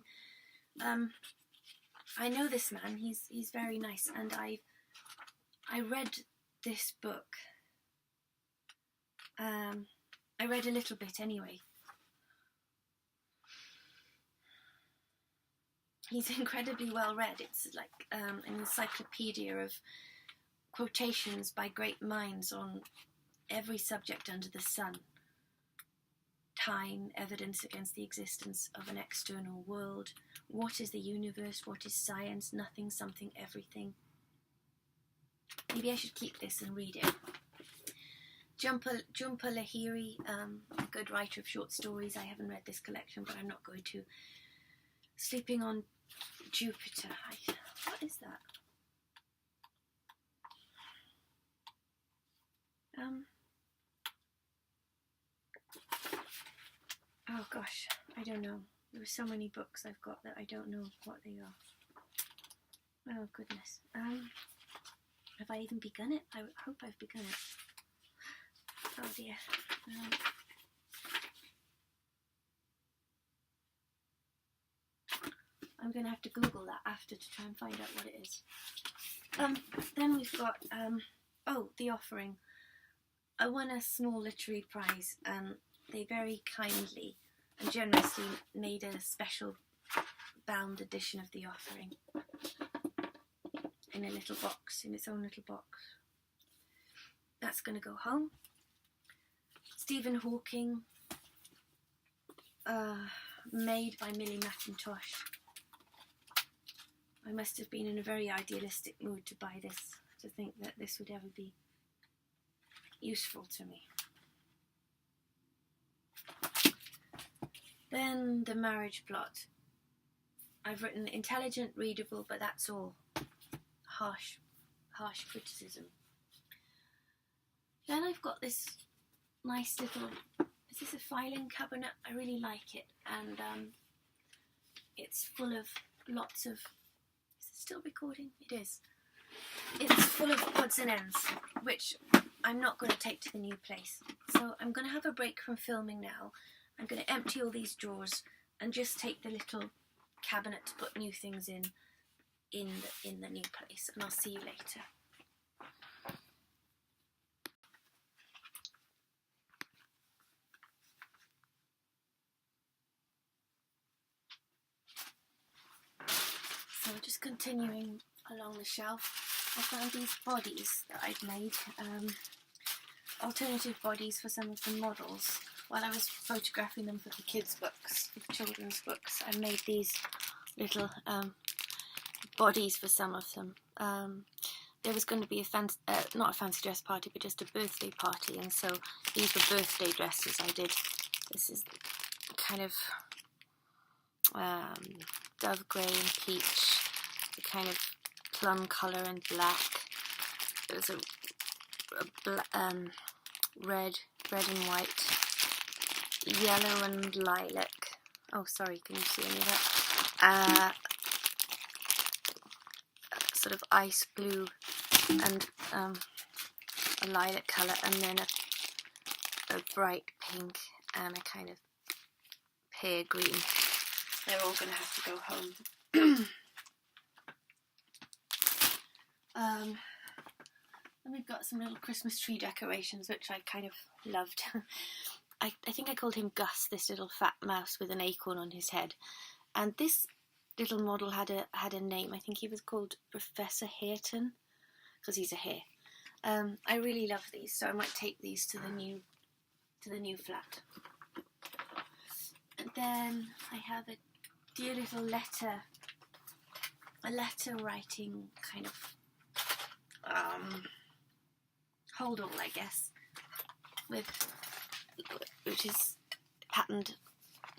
I know this man. He's very nice, and I read this book. I read a little bit anyway. He's incredibly well read. It's like an encyclopedia of quotations by great minds on every subject under the sun. Time, evidence against the existence of an external world. What is the universe? What is science? Nothing, something, everything. Maybe I should keep this and read it. Jhumpa Lahiri, a good writer of short stories. I haven't read this collection, but I'm not going to. Sleeping on Jupiter. What is that? Oh gosh, I don't know. There are so many books I've got that I don't know what they are. Oh goodness. Have I even begun it? I hope I've begun it. Oh dear. I'm going to have to Google that after to try and find out what it is. Then we've got, The Offering. I won a small literary prize, and they very kindly and generously made a special bound edition of The Offering in a little box, in its own little box. That's going to go home. Stephen Hawking, made by Millie Mackintosh. I must have been in a very idealistic mood to buy this, to think that this would ever be useful to me. Then The Marriage Plot. I've written intelligent, readable, but that's all. Harsh criticism. Then I've got this nice little, is this a filing cabinet? I really like it, and it's full of lots of, is it still recording? It is. It's full of odds and ends, which I'm not going to take to the new place. So I'm going to have a break from filming now. I'm going to empty all these drawers and just take the little cabinet to put new things in the new place, and I'll see you later. So just continuing along the shelf. I found these bodies that I'd made, alternative bodies for some of the models. While I was photographing them for the kids' books, for the children's books, I made these little bodies for some of them. There was going to be not a fancy dress party, but just a birthday party, and so these were birthday dresses I did. This is kind of dove grey and peach, the kind of plum colour and black. There's a red and white, yellow and lilac. Oh, sorry, can you see any of that? Sort of ice blue and a lilac colour, and then a bright pink and a kind of pear green. They're all going to have to go home. And we've got some little Christmas tree decorations, which I kind of loved. I think I called him Gus, this little fat mouse with an acorn on his head. And this little model had a name. I think he was called Professor Hareton, because he's a hare. I really love these, so I might take these to the new flat. And then I have a dear little letter writing kind of hold all, I guess, which is patterned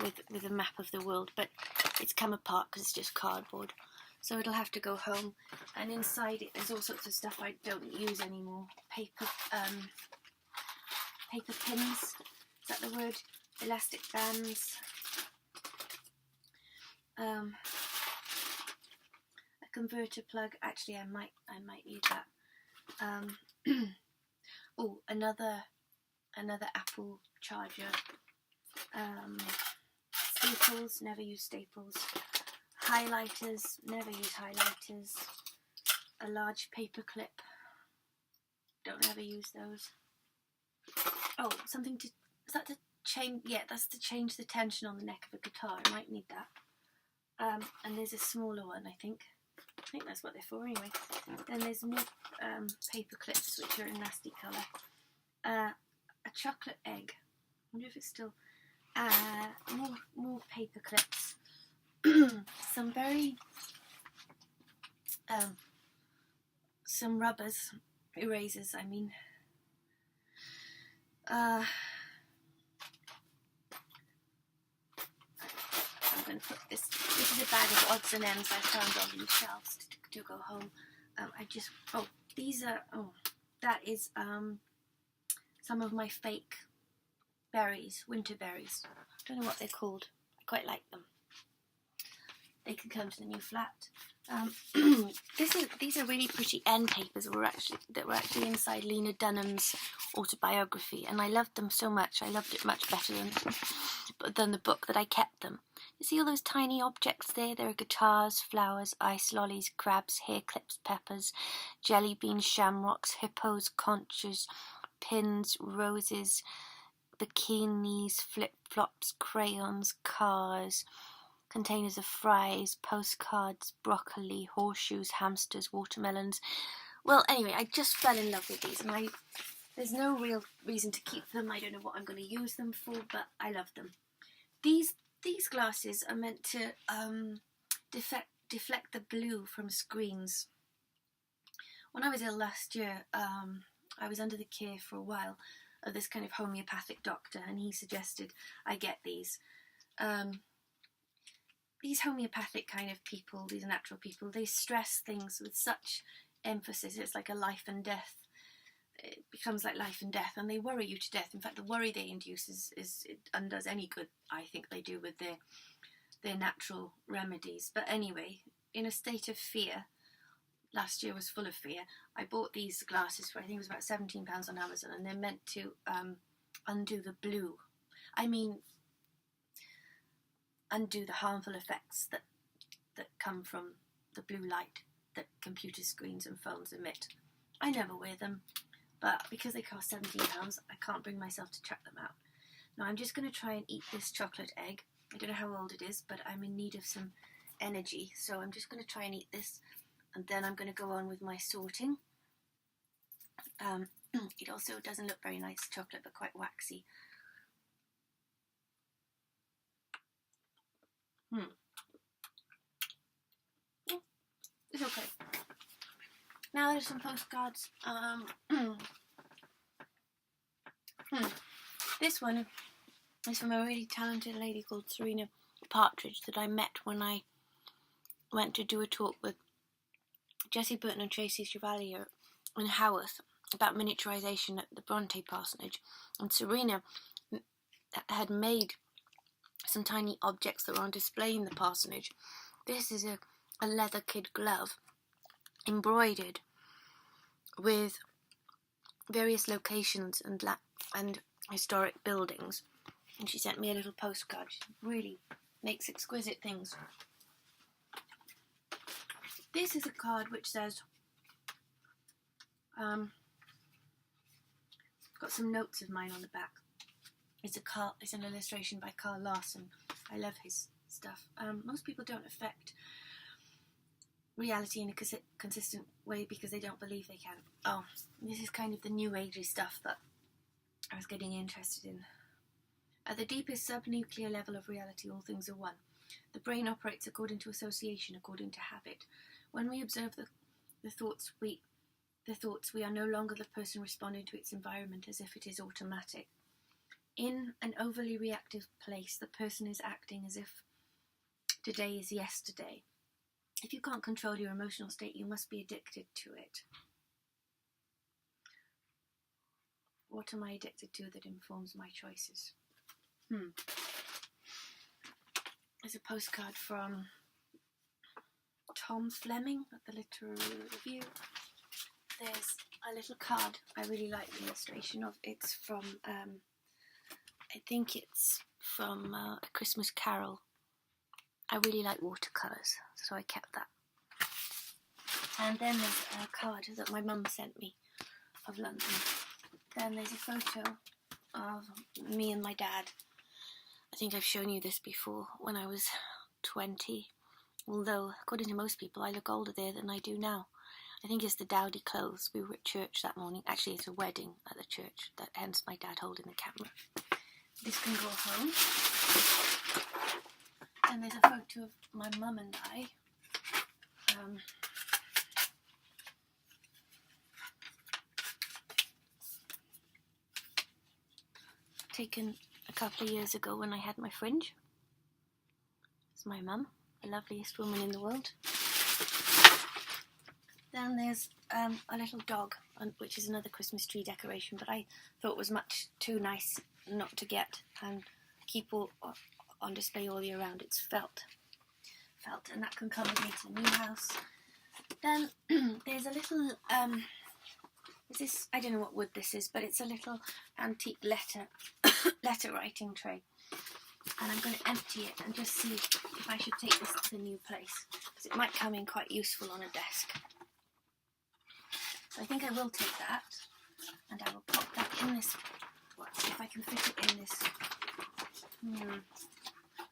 with a map of the world, but it's come apart because it's just cardboard, so it'll have to go home. And inside it there's all sorts of stuff I don't use anymore. Paper pins, is that the word? Elastic bands, a converter plug. Actually, I might need that. Oh, another Apple charger. Staples, never use staples. Highlighters, never use highlighters. A large paper clip, don't ever use those. Oh, something to, is that to change? Yeah, that's to change the tension on the neck of a guitar. I might need that. And there's a smaller one, I think that's what they're for anyway. Then there's more paper clips, which are a nasty colour. A chocolate egg. I wonder if it's still... more paper clips. Some very... some erasers, I mean. I'm going to put this is a bag of odds and ends I found on these shelves to go home. That is some of my fake berries, winter berries. I don't know what they're called. I quite like them. They can come to the new flat. These are really pretty end papers that were actually inside Lena Dunham's autobiography, and I loved them so much. I loved it much better than the book, that I kept them. You see all those tiny objects there? There are guitars, flowers, ice lollies, crabs, hair clips, peppers, jelly beans, shamrocks, hippos, conchs, pins, roses, bikinis, flip-flops, crayons, cars, containers of fries, postcards, broccoli, horseshoes, hamsters, watermelons. Well, anyway, I just fell in love with these, and there's no real reason to keep them. I don't know what I'm going to use them for, but I love them. These glasses are meant to deflect the blue from screens. When I was ill last year, I was under the care for a while of this kind of homeopathic doctor, and he suggested I get these. These homeopathic kind of people, these natural people, they stress things with such emphasis. It's like a life and death. It becomes like life and death, and they worry you to death. In fact, the worry they induce it undoes any good, I think, they do with their natural remedies. But anyway, in a state of fear, last year was full of fear, I bought these glasses for, I think it was about £17 on Amazon, and they're meant to undo the blue. I mean, undo the harmful effects that come from the blue light that computer screens and phones emit. I never wear them, but because they cost £17, I can't bring myself to chuck them out. Now I'm just going to try and eat this chocolate egg. I don't know how old it is, but I'm in need of some energy, so I'm just going to try and eat this. and then I'm going to go on with my sorting. It also doesn't look very nice chocolate, but quite waxy. It's okay. Now there's some postcards. This one is from a really talented lady called Serena Partridge that I met when I went to do a talk with Jessie Burton and Tracy Chevalier in Haworth about miniaturisation at the Bronte parsonage. And Serena had made some tiny objects that were on display in the parsonage. This is a leather kid glove embroidered with various locations and historic buildings. And she sent me a little postcard. She really makes exquisite things. This is a card which says, got some notes of mine on the back. It's an illustration by Carl Larson. I love his stuff. Most people don't affect reality in a consistent way because they don't believe they can. Oh, this is kind of the new agey stuff that I was getting interested in. At the deepest subnuclear level of reality, all things are one. The brain operates according to association, according to habit. When we observe the thoughts, we are no longer the person responding to its environment as if it is automatic. In an overly reactive place, the person is acting as if today is yesterday. If you can't control your emotional state, you must be addicted to it. What am I addicted to that informs my choices? There's a postcard from Tom Fleming at the Literary Review. There's a little card. I really like the illustration of. It's from, I think it's from A Christmas Carol. I really like watercolours, so I kept that. And then there's a card that my mum sent me of London. Then there's a photo of me and my dad. I think I've shown you this before, when I was 20. Although, according to most people, I look older there than I do now. I think it's the dowdy clothes. We were at church that morning. Actually, it's a wedding at the church, hence my dad holding the camera. This can go home. And there's a photo of my mum and I. Taken a couple of years ago when I had my fringe. It's my mum, the loveliest woman in the world. Then there's a little dog, which is another Christmas tree decoration, but I thought was much too nice not to get and keep on display all year round. It's felt, and that can come with me to the new house. Then there's a little, I don't know what wood this is, but it's a little antique letter writing tray. And I'm going to empty it and just see if I should take this to the new place, because it might come in quite useful on a desk. So I think I will take that, and I will pop that in this. Let's see if I can fit it in this.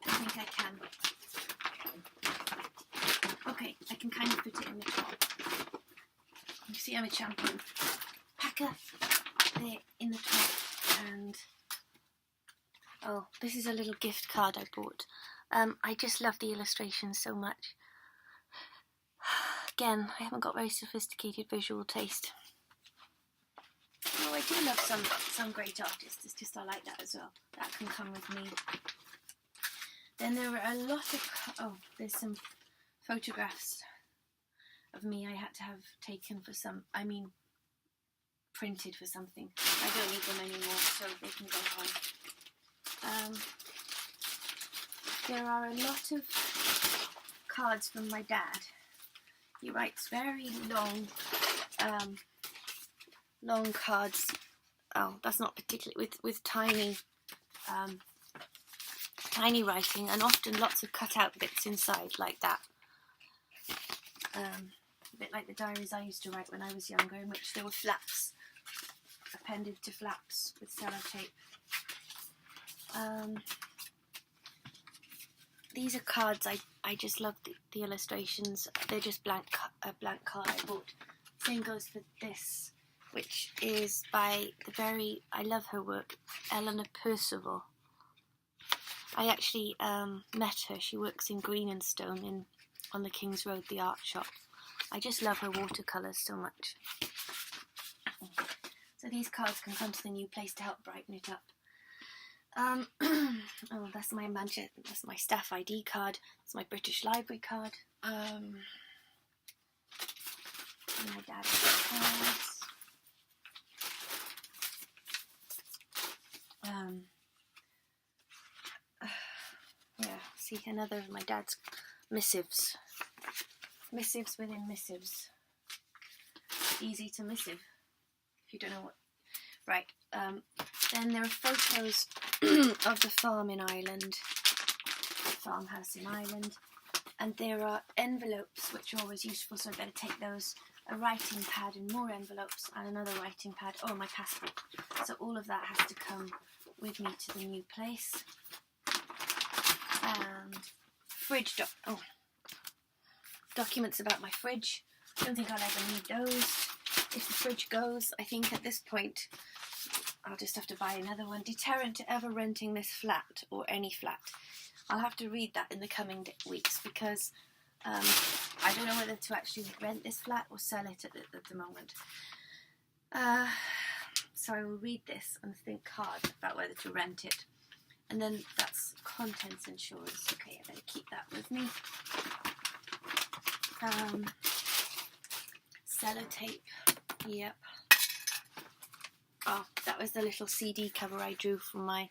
I think I can. Okay, I can kind of fit it in the top. You see, I'm a champion packer there in the top, and oh, this is a little gift card I bought. I just love the illustrations so much. Again, I haven't got very sophisticated visual taste. Oh, I do love some great artists. It's just I like that as well. That can come with me. Then there are a lot of there's some photographs of me I had to have taken for printed for something. I don't need them anymore, so they can go home. There are a lot of cards from my dad. He writes very long cards. Oh, that's not particularly with tiny writing, and often lots of cut out bits inside like that. A bit like the diaries I used to write when I was younger, in which there were flaps appended to flaps with sellotape. These are cards. I just love the illustrations. They're just a blank card I bought. Same goes for this, which is by I love her work, Eleanor Percival. I actually met her. She works in Green and Stone on the King's Road, the art shop. I just love her watercolours so much. So these cards can come to the new place to help brighten it up. Oh, that's my staff ID card. That's my British Library card. And my dad's cards. Yeah, see, another of my dad's missives. Missives within missives. Easy to missive, if you don't know what. Right, then there are photos of the farm in Ireland, farmhouse in Ireland, and there are envelopes which are always useful, so I better take those, a writing pad and more envelopes, and another writing pad, my passport. So all of that has to come with me to the new place. And documents about my fridge. Don't think I'll ever need those. If the fridge goes, I think at this point I'll just have to buy another one. Deterrent to ever renting this flat or any flat. I'll have to read that in the coming weeks because I don't know whether to actually rent this flat or sell it at the moment. So I will read this and think hard about whether to rent it. And then that's contents insurance. Okay, I better keep that with me. Sellotape. Yep. Oh, that was the little CD cover I drew for my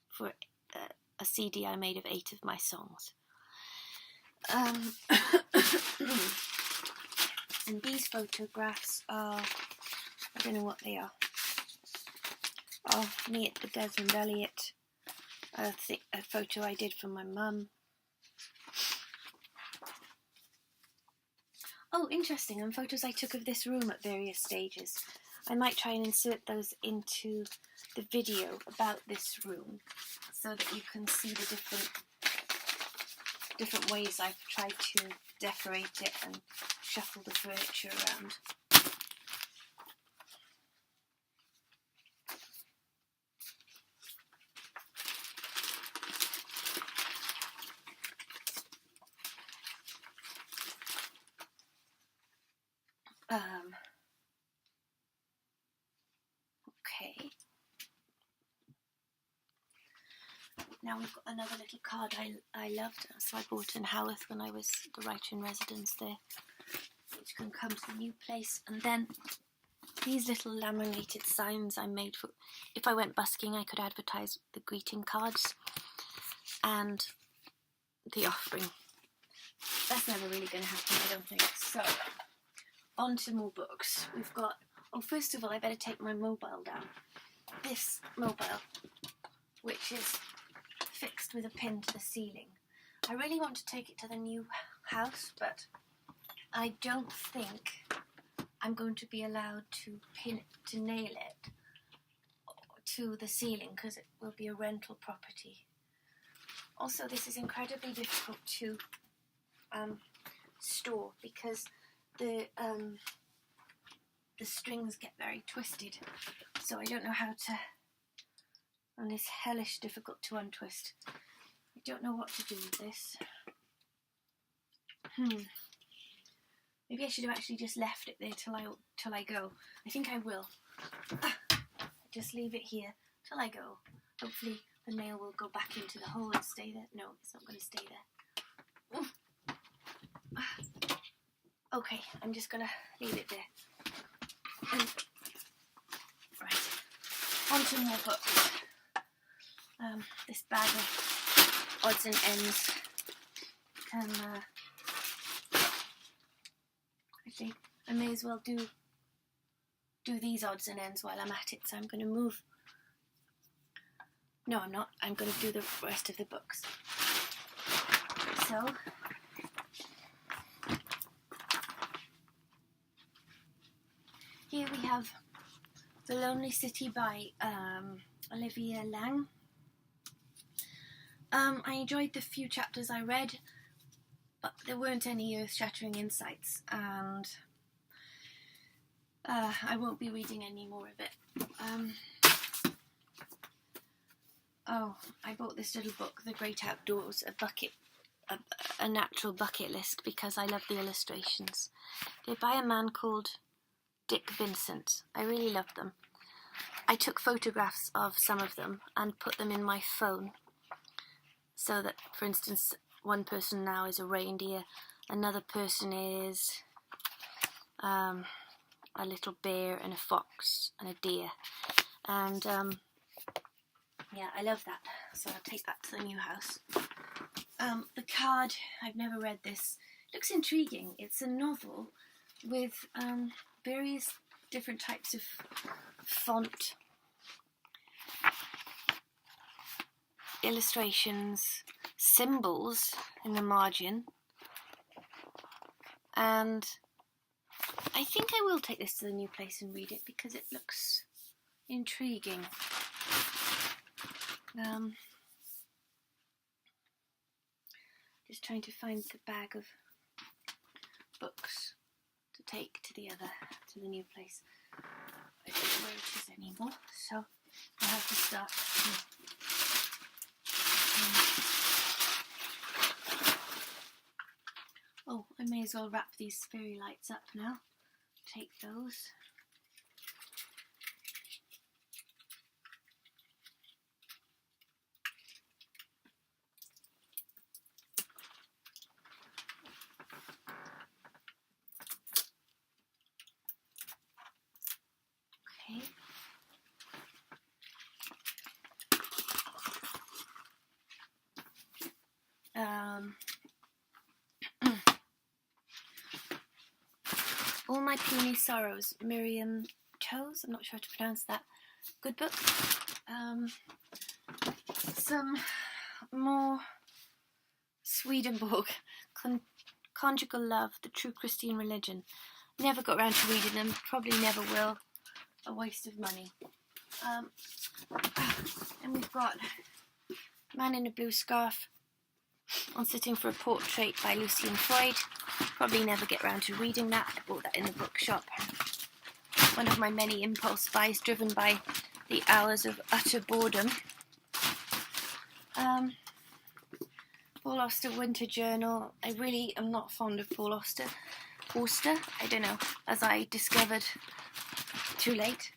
for a CD I made of 8 of my songs. And these photographs are, I don't know what they are. Me at the Desmond Elliot, a photo I did for my mum. Oh, interesting, and photos I took of this room at various stages. I might try and insert those into the video about this room so that you can see the different ways I've tried to decorate it and shuffle the furniture around. Okay. Now we've got another little card I loved, so I bought in Haworth when I was the writer in residence there, which can come to the new place. And then these little laminated signs I made for, if I went busking I could advertise the greeting cards and the offering. That's never really going to happen, I don't think. So, on to more books. We've got, first of all I better take my mobile down. This mobile, which is fixed with a pin to the ceiling. I really want to take it to the new house, but I don't think I'm going to be allowed to nail it to the ceiling because it will be a rental property. Also, this is incredibly difficult to store because the strings get very twisted, so I don't know how to, and it's hellish difficult to untwist. I don't know what to do with this. Maybe I should have actually just left it there till I go. I think I will. Just leave it here till I go. Hopefully the nail will go back into the hole and stay there. No, it's not going to stay there. Okay, I'm just going to leave it there. Right, on to more books. This bag of odds and ends. Actually, I may as well do these odds and ends while I'm at it, so I'm going to move. No, I'm not. I'm going to do the rest of the books. So, here we have The Lonely City by Olivia Laing. I enjoyed the few chapters I read, but there weren't any earth-shattering insights, and I won't be reading any more of it. I bought this little book, The Great Outdoors, a natural bucket list, because I love the illustrations. They're by a man called Dick Vincent. I really love them. I took photographs of some of them and put them in my phone, so that, for instance, one person now is a reindeer, another person is a little bear and a fox and a deer, and yeah, I love that, so I'll take that to the new house. The card, I've never read this. It looks intriguing. It's a novel with various different types of font, illustrations, symbols in the margin, and I think I will take this to the new place and read it because it looks intriguing. Just trying to find the bag of books to take to the new place. I don't know where it is anymore, so I'll have to start. Oh, I may as well wrap these fairy lights up now. Take those. Okay. All My Puny Sorrows, Miriam Chose, I'm not sure how to pronounce that. Good book. Some more Swedenborg, Conjugal Love, The True Christian Religion. Never got around to reading them, probably never will. A waste of money. And we've got Man in a Blue Scarf on Sitting for a Portrait by Lucian Freud. Probably never get around to reading that. I bought that in the bookshop. One of my many impulse buys driven by the hours of utter boredom. Paul Auster Winter Journal. I really am not fond of Paul Auster. I don't know, as I discovered too late.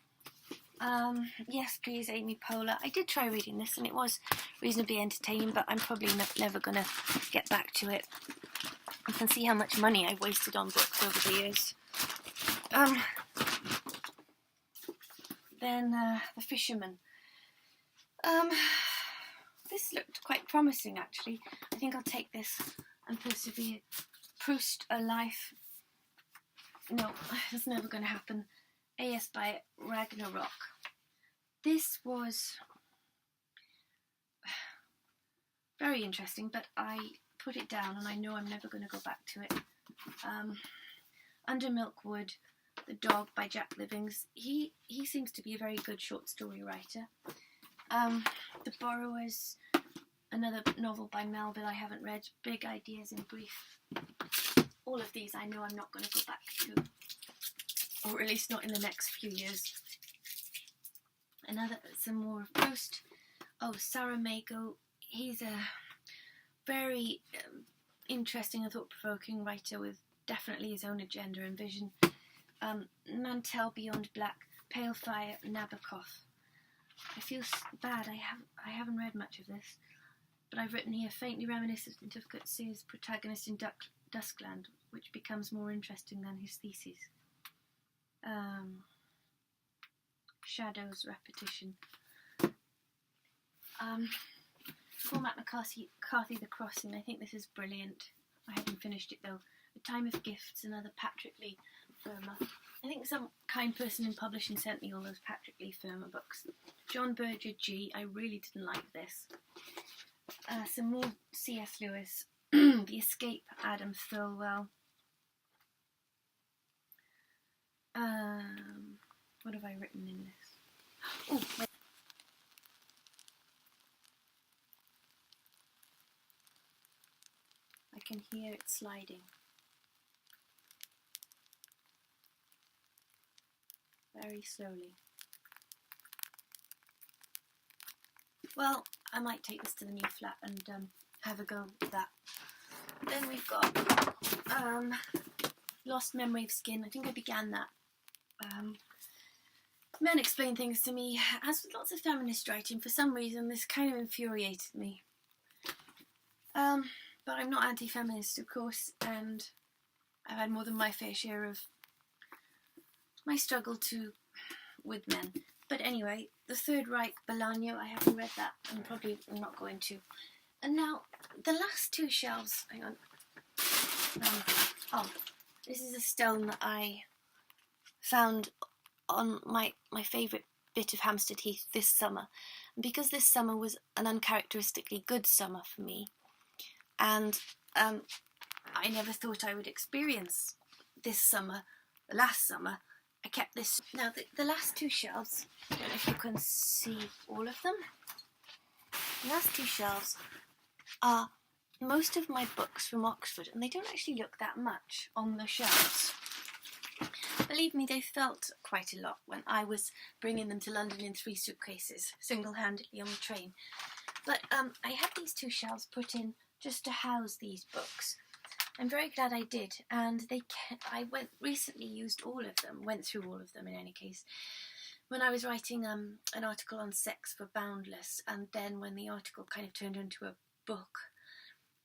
Yes, Please, Amy Poehler. I did try reading this and it was reasonably entertaining, but I'm probably never going to get back to it. You can see how much money I've wasted on books over the years. Then The Fisherman. This looked quite promising, actually. I think I'll take this and persevere. Proust, A Life. No, it's never going to happen. A.S. by Ragnarok. This was very interesting, but I put it down and I know I'm never going to go back to it. Under Milk Wood, The Dog by Jack Livings. He seems to be a very good short story writer. The Borrowers, another novel by Melville I haven't read. Big Ideas in Brief. All of these I know I'm not going to go back to, or at least not in the next few years. Some more of Proust. Oh, Saramago. He's a very interesting and thought-provoking writer with definitely his own agenda and vision. Mantell, Beyond Black, Pale Fire, Nabokov. I feel bad, I haven't read much of this, but I've written here, faintly reminiscent of Coetzee's protagonist in Duskland, which becomes more interesting than his thesis. Shadows, Repetition. Cormac McCarthy, The Crossing. I think this is brilliant. I haven't finished it though. A Time of Gifts, another Patrick Leigh Fermor. I think some kind person in publishing sent me all those Patrick Leigh Fermor books. John Berger G. I really didn't like this. Some more C.S. Lewis. The Escape, Adam Thirlwell. What have I written in this? Oh, can hear it sliding. Very slowly. Well, I might take this to the new flat and have a go with that. Then we've got Lost Memory of Skin. I think I began that. Men Explain Things to Me. As with lots of feminist writing, for some reason this kind of infuriated me. But I'm not anti-feminist, of course, and I've had more than my fair share of my struggle with men. But anyway, The Third Reich, Bolaño, I haven't read that, and probably I'm not going to. And now, the last two shelves, hang on. This is a stone that I found on my favourite bit of Hampstead Heath this summer. And because this summer was an uncharacteristically good summer for me, and I never thought I would experience this summer, the last summer, I kept this. Now the last two shelves, I don't know if you can see all of them. The last two shelves are most of my books from Oxford, and they don't actually look that much on the shelves. Believe me, they felt quite a lot when I was bringing them to London in 3 suitcases, single-handedly on the train. But I had these two shelves put in just to house these books. I'm very glad I did, and I recently used all of them, went through all of them in any case, when I was writing an article on sex for Boundless, and then when the article kind of turned into a book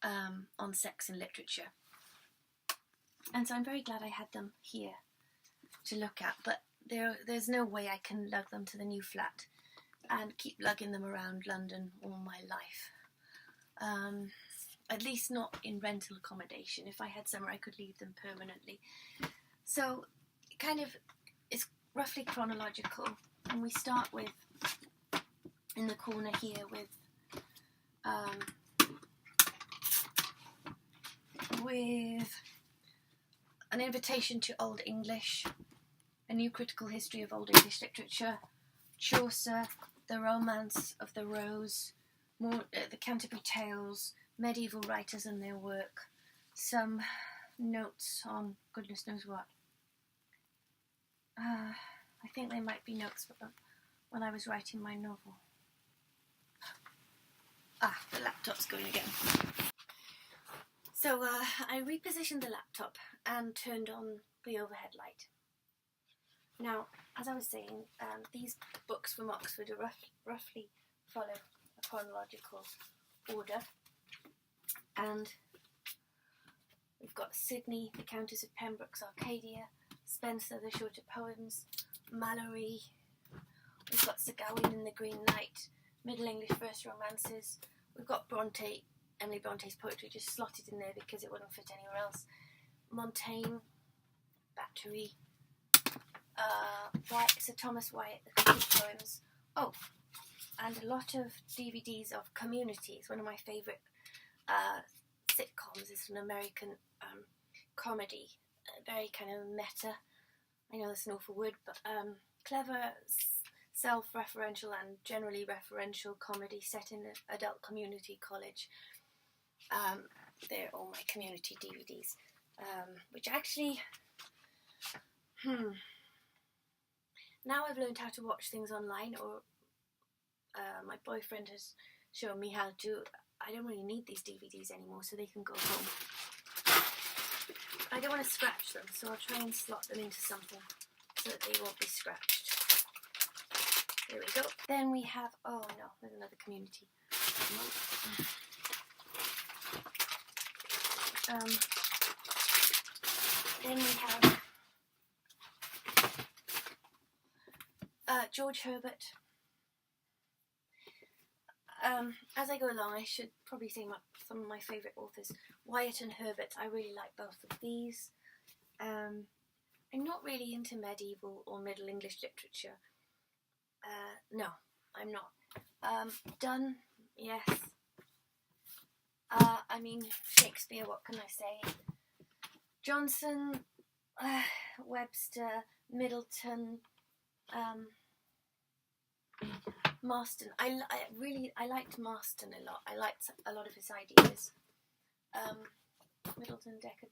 on sex in literature. And so I'm very glad I had them here to look at, but there's no way I can lug them to the new flat and keep lugging them around London all my life. At least not in rental accommodation. If I had somewhere I could leave them permanently. So it kind of is roughly chronological, and we start with, in the corner here, with an invitation to Old English, a new critical history of Old English literature, Chaucer, the Romance of the Rose, the Canterbury Tales, medieval writers and their work, some notes on goodness knows what. I think they might be notes when I was writing my novel. The laptop's going again. So I repositioned the laptop and turned on the overhead light. Now, as I was saying, these books from Oxford are roughly follow a chronological order. And we've got Sidney, the Countess of Pembroke's Arcadia, Spenser, the Shorter Poems, Malory, we've got Sir Gawain and the Green Knight, Middle English verse romances, we've got Bronte, Emily Bronte's poetry just slotted in there because it wouldn't fit anywhere else, Montaigne, Battery, Sir Thomas Wyatt, the Complete Poems, and a lot of DVDs of Communities, one of my favourite sitcoms. Is an American comedy, very kind of meta. I know that's an awful word, but clever, self-referential and generally referential comedy set in an adult community college. They're all my Community DVDs, which actually, now I've learned how to watch things online, or my boyfriend has shown me how to. I don't really need these DVDs anymore, so they can go home. I don't want to scratch them, so I'll try and slot them into something so that they won't be scratched. There we go. Then we have, oh no, there's another Community. Then we have George Herbert. As I go along, I should probably say some of my favourite authors. Wyatt and Herbert, I really like both of these. I'm not really into medieval or Middle English literature. No, I'm not. Donne, yes. I mean, Shakespeare, what can I say? Johnson, Webster, Middleton, Marston. I liked Marston a lot. I liked a lot of his ideas. Middleton, Decker,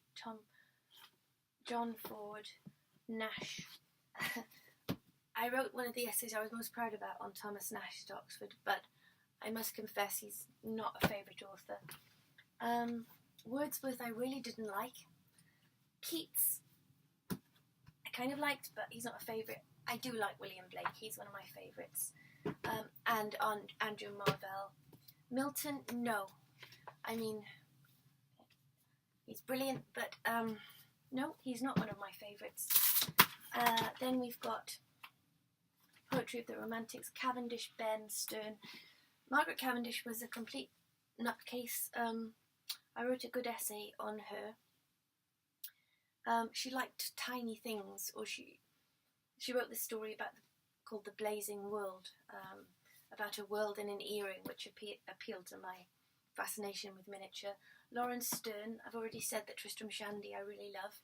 John Ford, Nash. I wrote one of the essays I was most proud about on Thomas Nash at Oxford, but I must confess he's not a favourite author. Wordsworth I really didn't like. Keats I kind of liked, but he's not a favourite. I do like William Blake, he's one of my favourites. And on Andrew Marvell. Milton, no. I mean, he's brilliant, but no, he's not one of my favourites. Then we've got Poetry of the Romantics, Cavendish, Behn, Sterne. Margaret Cavendish was a complete nutcase. I wrote a good essay on her. She liked tiny things, or she wrote this story called The Blazing World, about a world in an earring, which appealed to my fascination with miniature. Laurence Sterne, I've already said that Tristram Shandy I really love.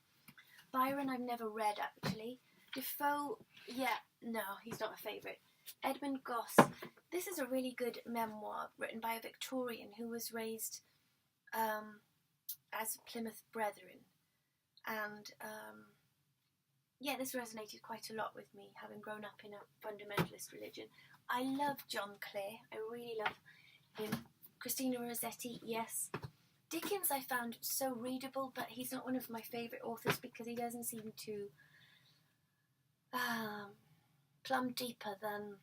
Byron I've never read, actually. Defoe, yeah, no, he's not a favourite. Edmund Gosse, this is a really good memoir written by a Victorian who was raised as Plymouth Brethren. And yeah, this resonated quite a lot with me, having grown up in a fundamentalist religion. I love John Clare, I really love him. Christina Rossetti, yes. Dickens I found so readable, but he's not one of my favourite authors because he doesn't seem to plumb deeper than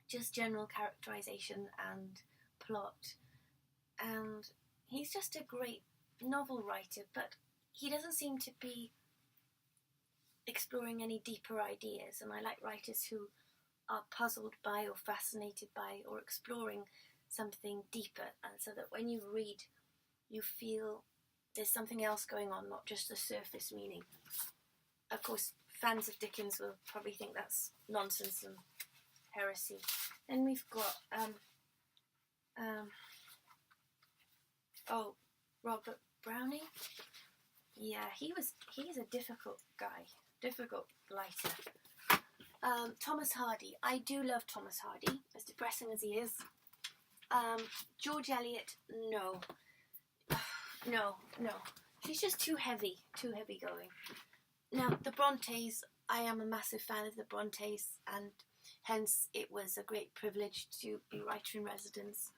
just general characterisation and plot. And he's just a great novel writer, but he doesn't seem to be exploring any deeper ideas, and I like writers who are puzzled by or fascinated by or exploring something deeper, and so that when you read you feel there's something else going on, not just the surface meaning. Of course, fans of Dickens will probably think that's nonsense and heresy. Then we've got Robert Browning. Yeah, he's a difficult guy, difficult writer. Thomas Hardy. I do love Thomas Hardy, as depressing as he is. George Eliot, no. No. She's just too heavy going. Now, the Brontes, I am a massive fan of the Brontes, and hence it was a great privilege to be writer-in-residence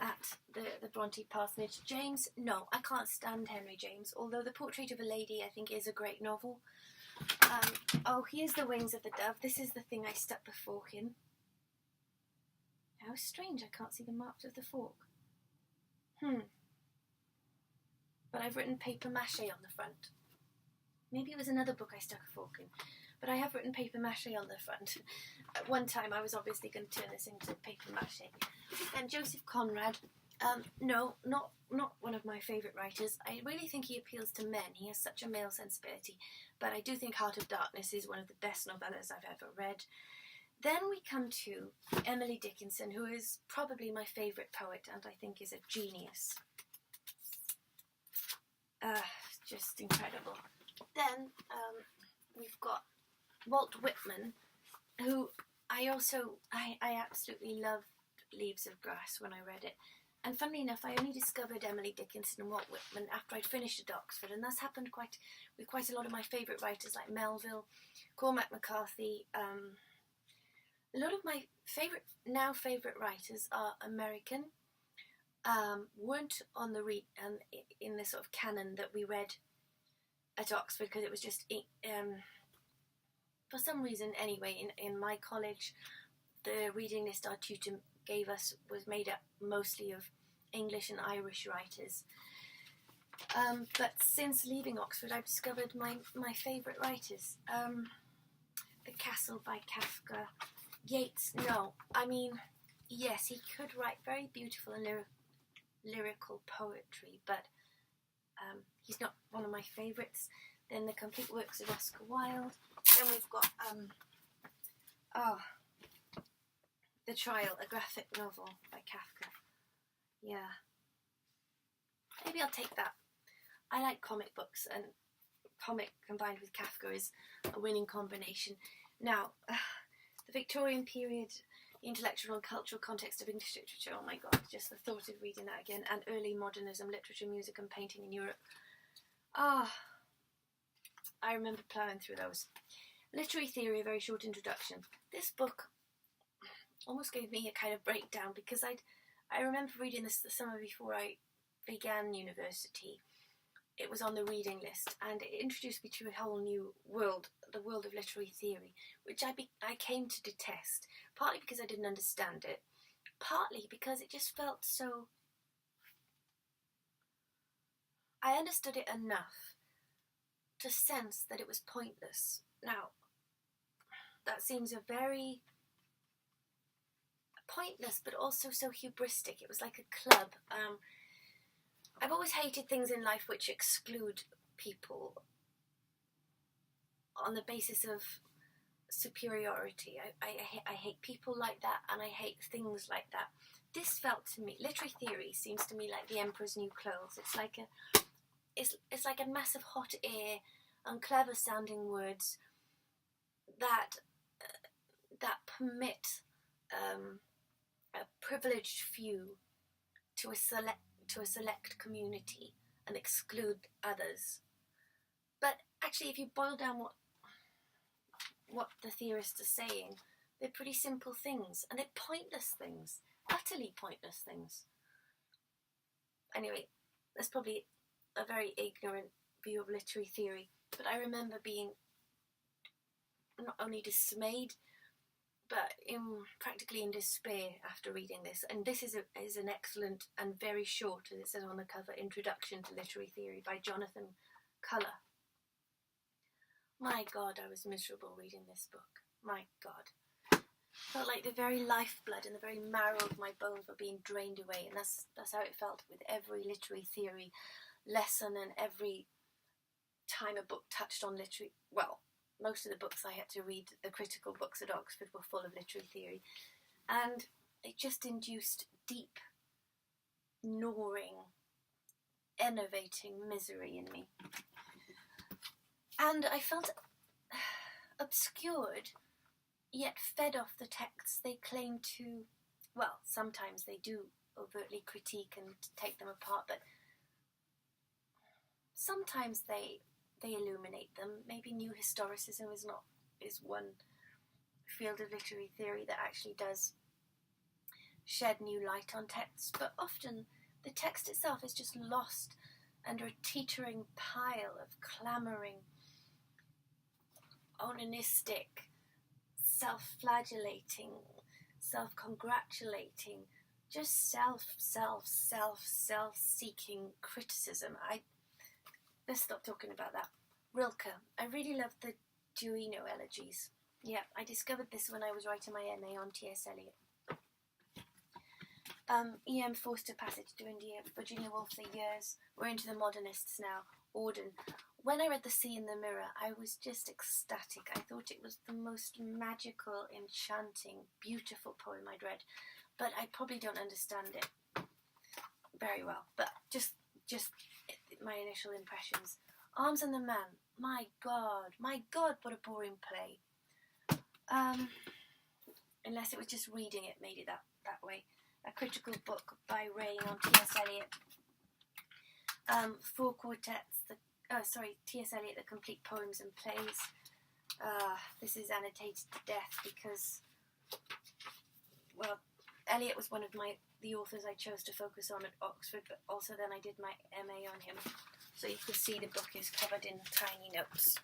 at the Bronte Parsonage. James, no, I can't stand Henry James, although The Portrait of a Lady I think is a great novel. Here's The Wings of the Dove. This is the thing I stuck before him. How strange, I can't see the marks of the fork. But I've written paper mache on the front. Maybe it was another book I stuck a fork in, but I have written paper mache on the front. At one time I was obviously going to turn this into paper mache. And Joseph Conrad, no, not one of my favourite writers. I really think he appeals to men. He has such a male sensibility, but I do think Heart of Darkness is one of the best novellas I've ever read. Then we come to Emily Dickinson, who is probably my favourite poet and I think is a genius. Just incredible. Then we've got Walt Whitman, who I absolutely loved Leaves of Grass when I read it. And funnily enough, I only discovered Emily Dickinson and Walt Whitman after I'd finished at Oxford, and that's happened with quite a lot of my favourite writers like Melville, Cormac McCarthy. A lot of my favourite writers are American. Weren't on the in the sort of canon that we read at Oxford, because it was just for some reason anyway in my college the reading list our tutor gave us was made up mostly of English and Irish writers, but since leaving Oxford I've discovered my favourite writers. The Castle by Kafka. Yeats, no, I mean yes, he could write very beautiful and lyrical poetry, but he's not one of my favourites. Then The Complete Works of Oscar Wilde. Then we've got The Trial, a graphic novel by Kafka. Yeah, maybe I'll take that. I like comic books, and comic combined with Kafka is a winning combination. Now, the Victorian period, the intellectual and cultural context of English literature. Oh my God, just the thought of reading that again. And early modernism, literature, music and painting in Europe. I remember ploughing through those. Literary theory, a very short introduction. This book almost gave me a kind of breakdown because I remember reading this the summer before I began university. It was on the reading list and it introduced me to a whole new world, the world of literary theory, which I came to detest, partly because I didn't understand it, partly because it just felt so... I understood it enough to sense that it was pointless. Now, that seems a very pointless, but also so hubristic. It was like a club. I've always hated things in life which exclude people on the basis of superiority. I hate people like that, and I hate things like that. This felt to me, literary theory seems to me like the emperor's new clothes. It's like a mass of hot air and clever sounding words that permit a privileged few to a select community and exclude others. But actually, if you boil down what the theorists are saying, they're pretty simple things, and they're pointless things, utterly pointless things. Anyway, that's probably a very ignorant view of literary theory, but I remember being not only dismayed, but practically in despair after reading this. And this is an excellent and very short, as it says on the cover, introduction to literary theory by Jonathan Culler. My God, I was miserable reading this book. My God. Felt like the very lifeblood and the very marrow of my bones were being drained away, and that's how it felt with every literary theory lesson and every time a book touched on literary... Well, most of the books I had to read, the critical books at Oxford, were full of literary theory, and it just induced deep, gnawing, enervating misery in me. And I felt obscured, yet fed off the texts they claim to... Well, sometimes they do overtly critique and take them apart, but sometimes they illuminate them. Maybe new historicism is one field of literary theory that actually does shed new light on texts, but often the text itself is just lost under a teetering pile of clamouring, onanistic, self-flagellating, self-congratulating, just self-seeking criticism. Let's stop talking about that. Rilke. I really love the Duino elegies. Yeah, I discovered this when I was writing my MA on T.S. Eliot. E.M. Forster passage to India, Virginia Woolf, The Years. We're into the modernists now. Auden. When I read The Sea in the Mirror, I was just ecstatic. I thought it was the most magical, enchanting, beautiful poem I'd read, but I probably don't understand it very well. But just my initial impressions. Arms and the Man. My God, what a boring play. Unless it was just reading it made it that way. A critical book by Ray on T.S. Eliot. 4 quartets. T.S. Eliot, The Complete Poems and Plays. This is annotated to death because, well, Eliot was one of the authors I chose to focus on at Oxford, but also then I did my MA on him. So you can see the book is covered in tiny notes.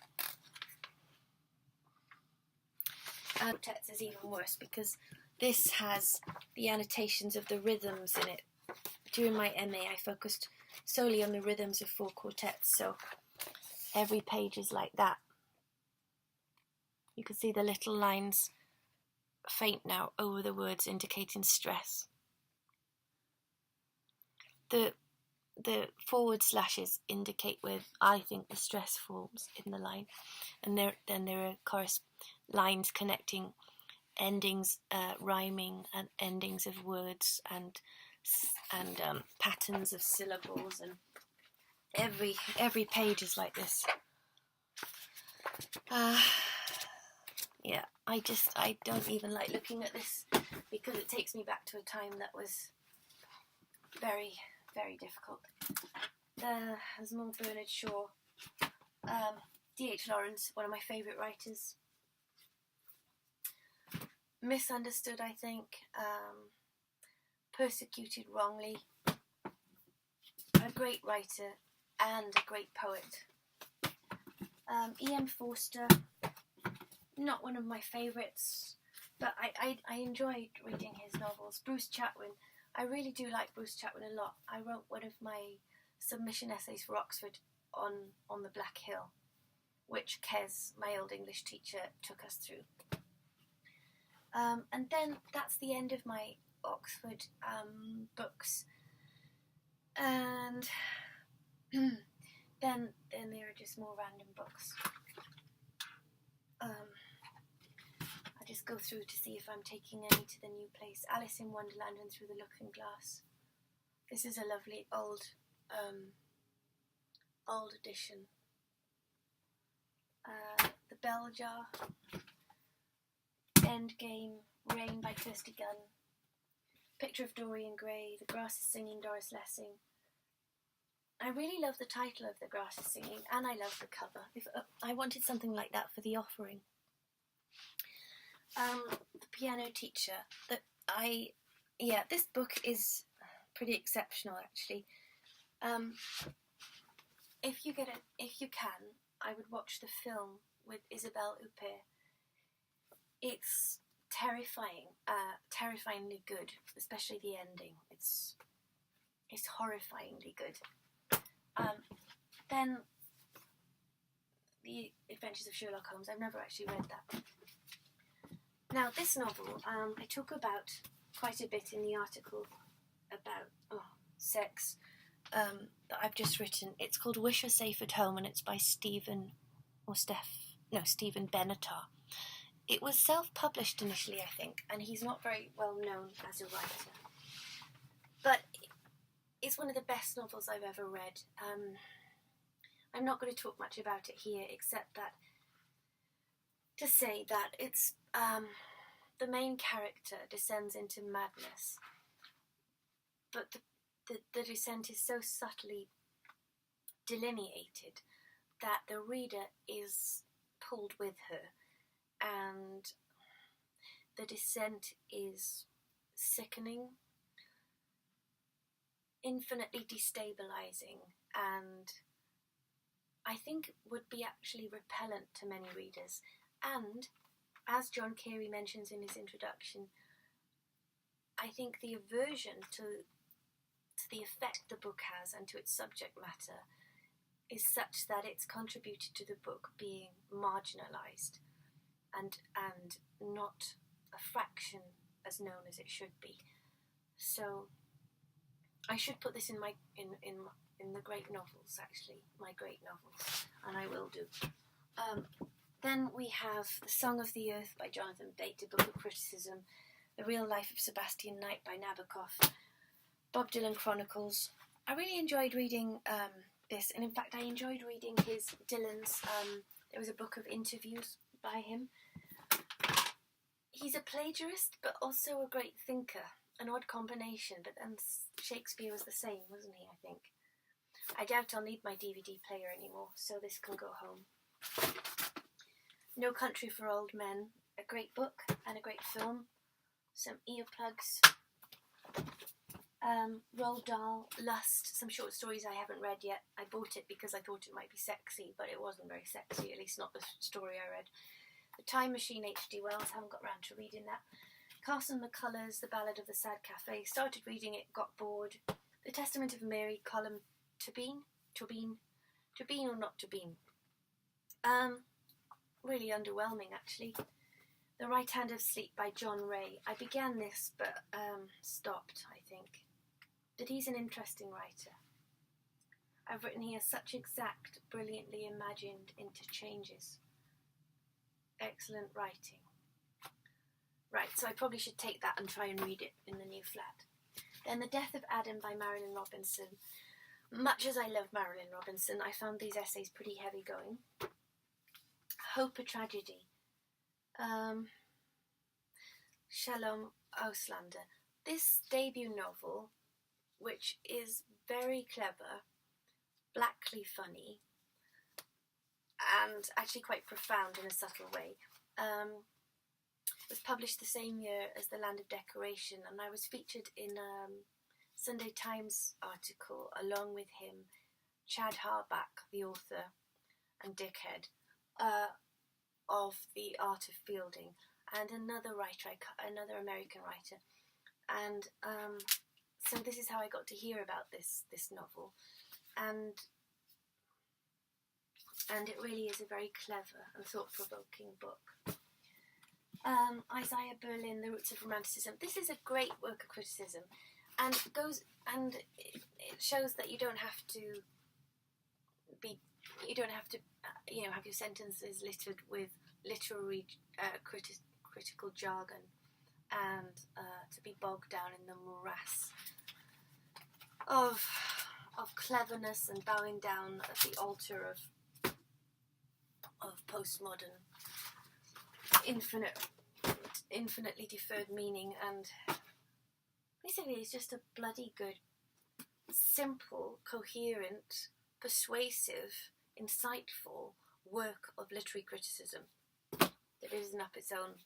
Quartets is even worse because this has the annotations of the rhythms in it. During my MA I focused solely on the rhythms of 4 quartets, so every page is like that. You can see the little lines faint now over the words indicating stress. The forward slashes indicate where I think the stress forms in the line, and then there are lines connecting endings, rhyming and endings of words and patterns of syllables, and every page is like this. yeah, I don't even like looking at this because it takes me back to a time that was very, very difficult. There's more Bernard Shaw. D.H. Lawrence, one of my favourite writers. Misunderstood, I think. Persecuted wrongly. A great writer and a great poet. E.M. Forster, not one of my favourites, but I enjoyed reading his novels. Bruce Chatwin, I really do like Bruce Chatwin a lot. I wrote one of my submission essays for Oxford on the Black Hill, which Kez, my old English teacher, took us through. And then that's the end of my Oxford books. And then there are just more random books. I just go through to see if I'm taking any to the new place. Alice in Wonderland and Through the Looking Glass. This is a lovely old edition. The Bell Jar, Endgame, Rain by Kirsty Gunn, Picture of Dorian Gray, The Grass is Singing, Doris Lessing. I really love the title of The Grass is Singing, and I love the cover. I wanted something like that for The Offering. The Piano Teacher. This book is pretty exceptional, actually. If you can, I would watch the film with Isabelle Huppert. It's terrifyingly good, especially the ending. It's horrifyingly good. Then The Adventures of Sherlock Holmes. I've never actually read that. Now, this novel I talk about quite a bit in the article about sex that I've just written. It's called Wish You're Safe at Home, and it's by Stephen Benatar. It was self-published initially, I think, and he's not very well known as a writer. But it's one of the best novels I've ever read. I'm not going to talk much about it here, except that to say that it's the main character descends into madness, but the descent is so subtly delineated that the reader is pulled with her, and the descent is sickening, infinitely destabilizing, and I think would be actually repellent to many readers. And as John Carey mentions in his introduction, I think the aversion to the effect the book has and to its subject matter is such that it's contributed to the book being marginalised and not a fraction as known as it should be. So I should put this in the great novels, actually, my great novels, and I will do. Then we have The Song of the Earth by Jonathan Bate, a book of criticism, The Real Life of Sebastian Knight by Nabokov, Bob Dylan Chronicles. I really enjoyed reading this, and in fact I enjoyed reading Dylan's, there was a book of interviews by him. He's a plagiarist, but also a great thinker, an odd combination, but then Shakespeare was the same, wasn't he, I think. I doubt I'll need my DVD player anymore, so this can go home. No Country for Old Men, a great book and a great film. Some earplugs. Roald Dahl, Lust, some short stories I haven't read yet. I bought it because I thought it might be sexy, but it wasn't very sexy, at least not the story I read. The Time Machine, H.G. Wells, haven't got round to reading that. Carson McCullers, The Ballad of the Sad Cafe, started reading it, got bored. The Testament of Mary, Colm Tóibín or not Tóibín? Really underwhelming, actually. The Right Hand of Sleep by John Ray. I began this, but stopped, I think. But he's an interesting writer. I've written here such exact, brilliantly imagined interchanges. Excellent writing. Right, so I probably should take that and try and read it in the new flat. Then The Death of Adam by Marilyn Robinson. Much as I love Marilyn Robinson, I found these essays pretty heavy going. Hope, a Tragedy Shalom Auslander. This debut novel, which is very clever, blackly funny, and actually quite profound in a subtle way, was published the same year as The Land of Decoration, and I was featured in a Sunday Times article along with him, Chad Harbach, the author, and Dick Head, of The Art of Fielding, and another writer, another American writer. And so this is how I got to hear about this novel, and it really is a very clever and thought-provoking book. Isaiah Berlin, The Roots of Romanticism. This is a great work of criticism, and it shows that you don't have to have your sentences littered with literary critical jargon, and to be bogged down in the morass of cleverness and bowing down at the altar of postmodern infinitely deferred meaning. And basically it's just a bloody good, simple, coherent, persuasive, insightful work of literary criticism that isn't up its own,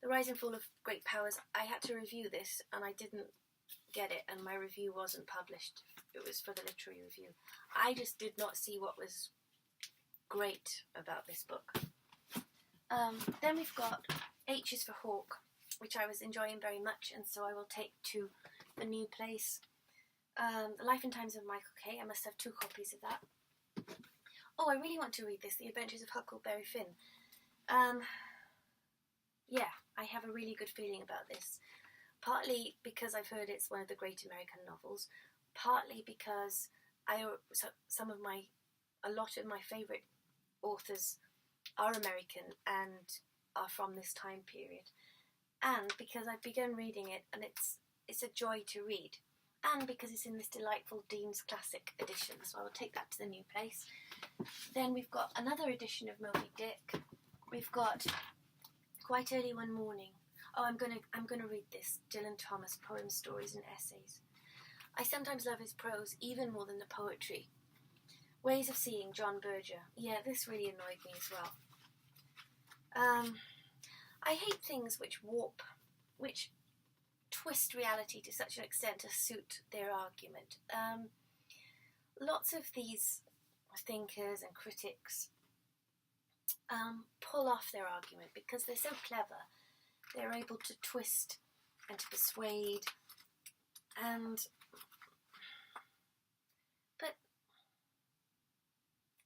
The Rise and Fall of Great Powers, I had to review this and I didn't get it, and my review wasn't published. It was for the literary review. I just did not see what was great about this book. Then we've got H is for Hawk, which I was enjoying very much, and so I will take to the new place. The Life and Times of Michael Kay. I must have 2 copies of that. Oh, I really want to read this, The Adventures of Huckleberry Finn. Yeah, I have a really good feeling about this. Partly because I've heard it's one of the great American novels, partly because a lot of my favourite authors are American and are from this time period, and because I've begun reading it and it's a joy to read, and because it's in this delightful Dean's Classic edition, so I will take that to the new place. Then we've got another edition of Moby Dick. We've got Quite Early One Morning. Oh, I'm gonna read this. Dylan Thomas, Poems, Stories and Essays. I sometimes love his prose even more than the poetry. Ways of Seeing, John Berger. Yeah, this really annoyed me as well. I hate things which twist reality to such an extent to suit their argument. Lots of these thinkers and critics pull off their argument because they're so clever. They're able to twist and to persuade, but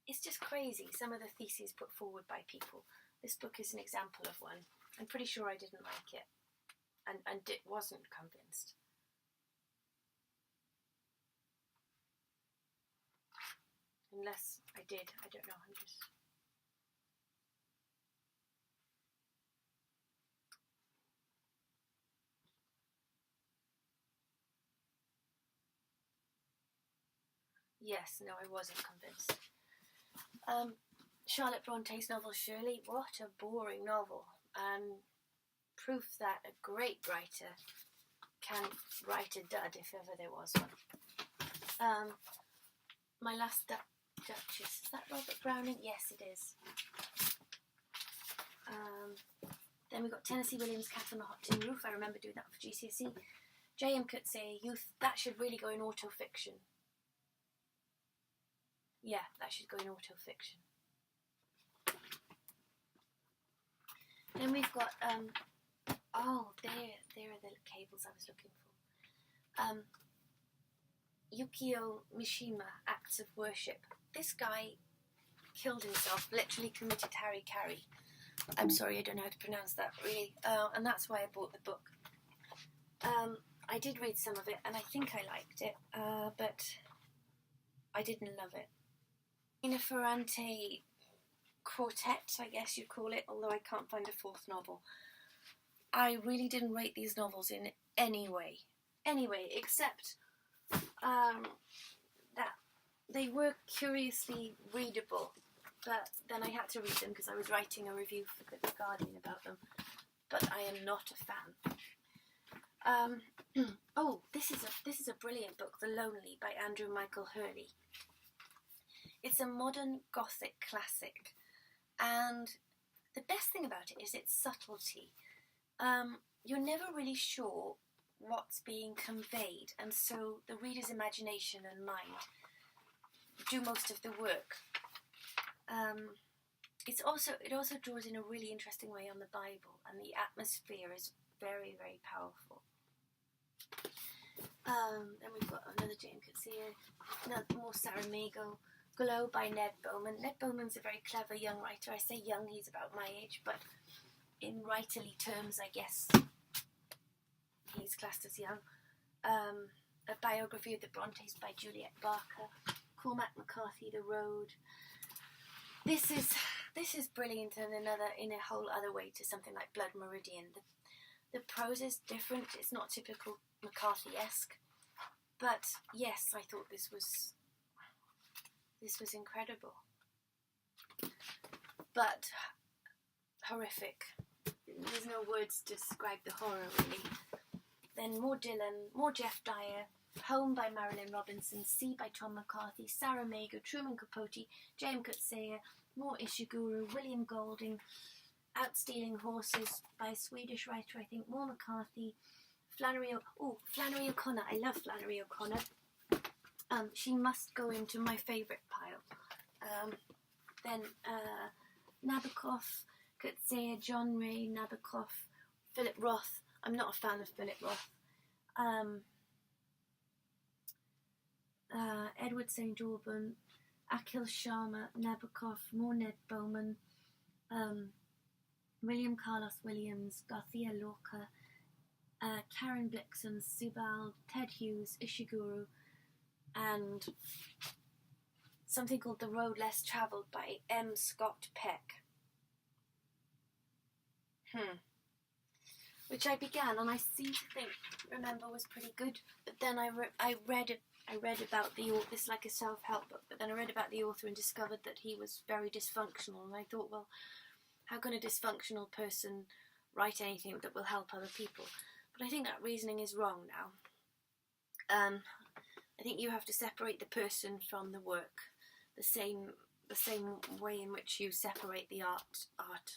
it's just crazy, some of the theses put forward by people. This book is an example of one. I'm pretty sure I didn't like it, and wasn't convinced. Unless I did, I don't know. Yes, no, I wasn't convinced. Charlotte Bronte's novel Shirley, what a boring novel. Proof that a great writer can write a dud if ever there was one. My Last Duchess, is that Robert Browning? Yes, it is. Then we've got Tennessee Williams' Cat on the Hot Tin Roof. I remember doing that for GCSE. J.M. Coetzee, Youth. That should really go in autofiction. Yeah, that should go in autofiction. Then we've got, there are the cables I was looking for. Yukio Mishima, Acts of Worship. This guy killed himself, literally committed harikari. I'm sorry, I don't know how to pronounce that, really. And that's why I bought the book. I did read some of it, and I think I liked it, but I didn't love it. Nina Ferrante quartet, I guess you'd call it, although I can't find a 4th novel. I really didn't rate these novels in any way, except that they were curiously readable but then I had to read them because I was writing a review for The Guardian about them. But I am not a fan. Oh, this is a brilliant book, The Lonely by Andrew Michael Hurley. It's a modern Gothic classic, and the best thing about it is its subtlety. You're never really sure what's being conveyed, and so the reader's imagination and mind do most of the work. It also draws in a really interesting way on the Bible, and the atmosphere is very, very powerful. Then we've got another James Coetzee, more Saramago. Glow by Ned Bowman. Ned Bowman's a very clever young writer. I say young, he's about my age, but in writerly terms, I guess he's classed as young. A biography of the Brontes by Juliet Barker. Cormac McCarthy, The Road. This is brilliant in a whole other way to something like Blood Meridian. The prose is different. It's not typical McCarthy-esque, but yes, I thought this was incredible, but horrific. There's no words to describe the horror, really. Then more Dylan, more Jeff Dyer, Home by Marilyn Robinson, Sea by Tom McCarthy, Saramago, Truman Capote, James Coetzee, more Ishiguro, William Golding, Out Stealing Horses by a Swedish writer, I think, more McCarthy, Flannery O'Connor. I love Flannery O'Connor. She must go into my favourite pile. Then Nabokov, Coetzee, John Ray, Nabokov, Philip Roth. I'm not a fan of Philip Roth. Edward St. Auburn, Akhil Sharma, Nabokov, more Ned Bowman, William Carlos Williams, Garcia Lorca, Karen Blixen, Sebald, Ted Hughes, Ishiguro, and something called The Road Less Travelled by M. Scott Peck. Which I began, and I seem to remember was pretty good, but then I read about the author. It's like a self-help book, but then I read about the author and discovered that he was very dysfunctional, and I thought, well, how can a dysfunctional person write anything that will help other people? But I think that reasoning is wrong now. I think you have to separate the person from the work, the same way in which you separate the art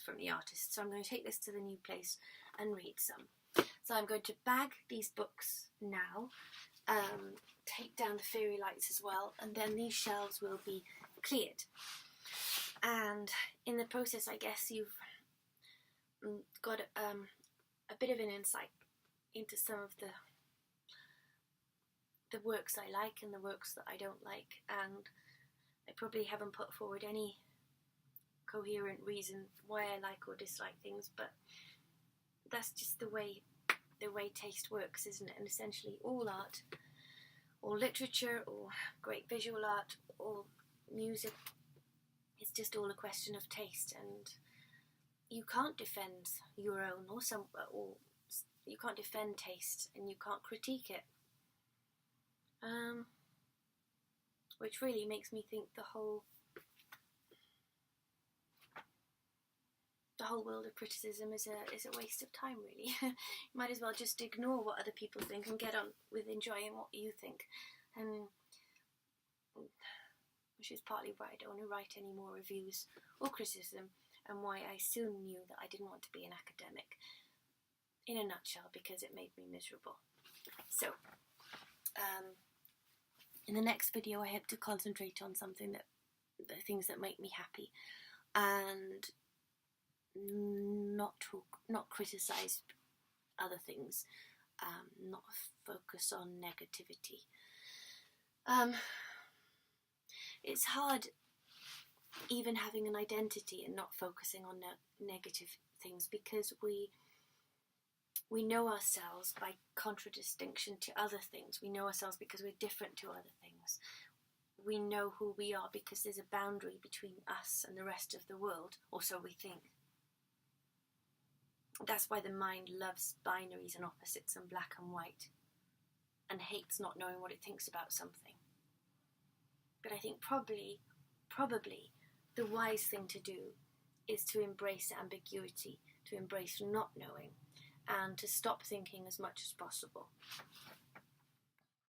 from the artist. So I'm going to take this to the new place and read some. So I'm going to bag these books now, take down the fairy lights as well, and then these shelves will be cleared. And in the process, I guess you've got a bit of an insight into some of the works I like and the works that I don't like, and I probably haven't put forward any coherent reason why I like or dislike things, but that's just the way taste works, isn't it? And essentially all art, or literature, or great visual art, or music, it's just all a question of taste, and you can't defend your own or you can't defend taste, and you can't critique it. Which really makes me think the whole world of criticism is a waste of time, really. You might as well just ignore what other people think and get on with enjoying what you think. And which is partly why I don't want to write any more reviews or criticism, and why I soon knew that I didn't want to be an academic, in a nutshell, because it made me miserable. So, in the next video, I hope to concentrate on the things that make me happy, and not criticize other things, not focus on negativity. It's hard even having an identity and not focusing on negative things, because we know ourselves by contradistinction to other things. We know ourselves because we're different to other things. We know who we are because there's a boundary between us and the rest of the world, or so we think. That's why the mind loves binaries and opposites and black and white, and hates not knowing what it thinks about something. But I think probably the wise thing to do is to embrace ambiguity, to embrace not knowing, and to stop thinking as much as possible.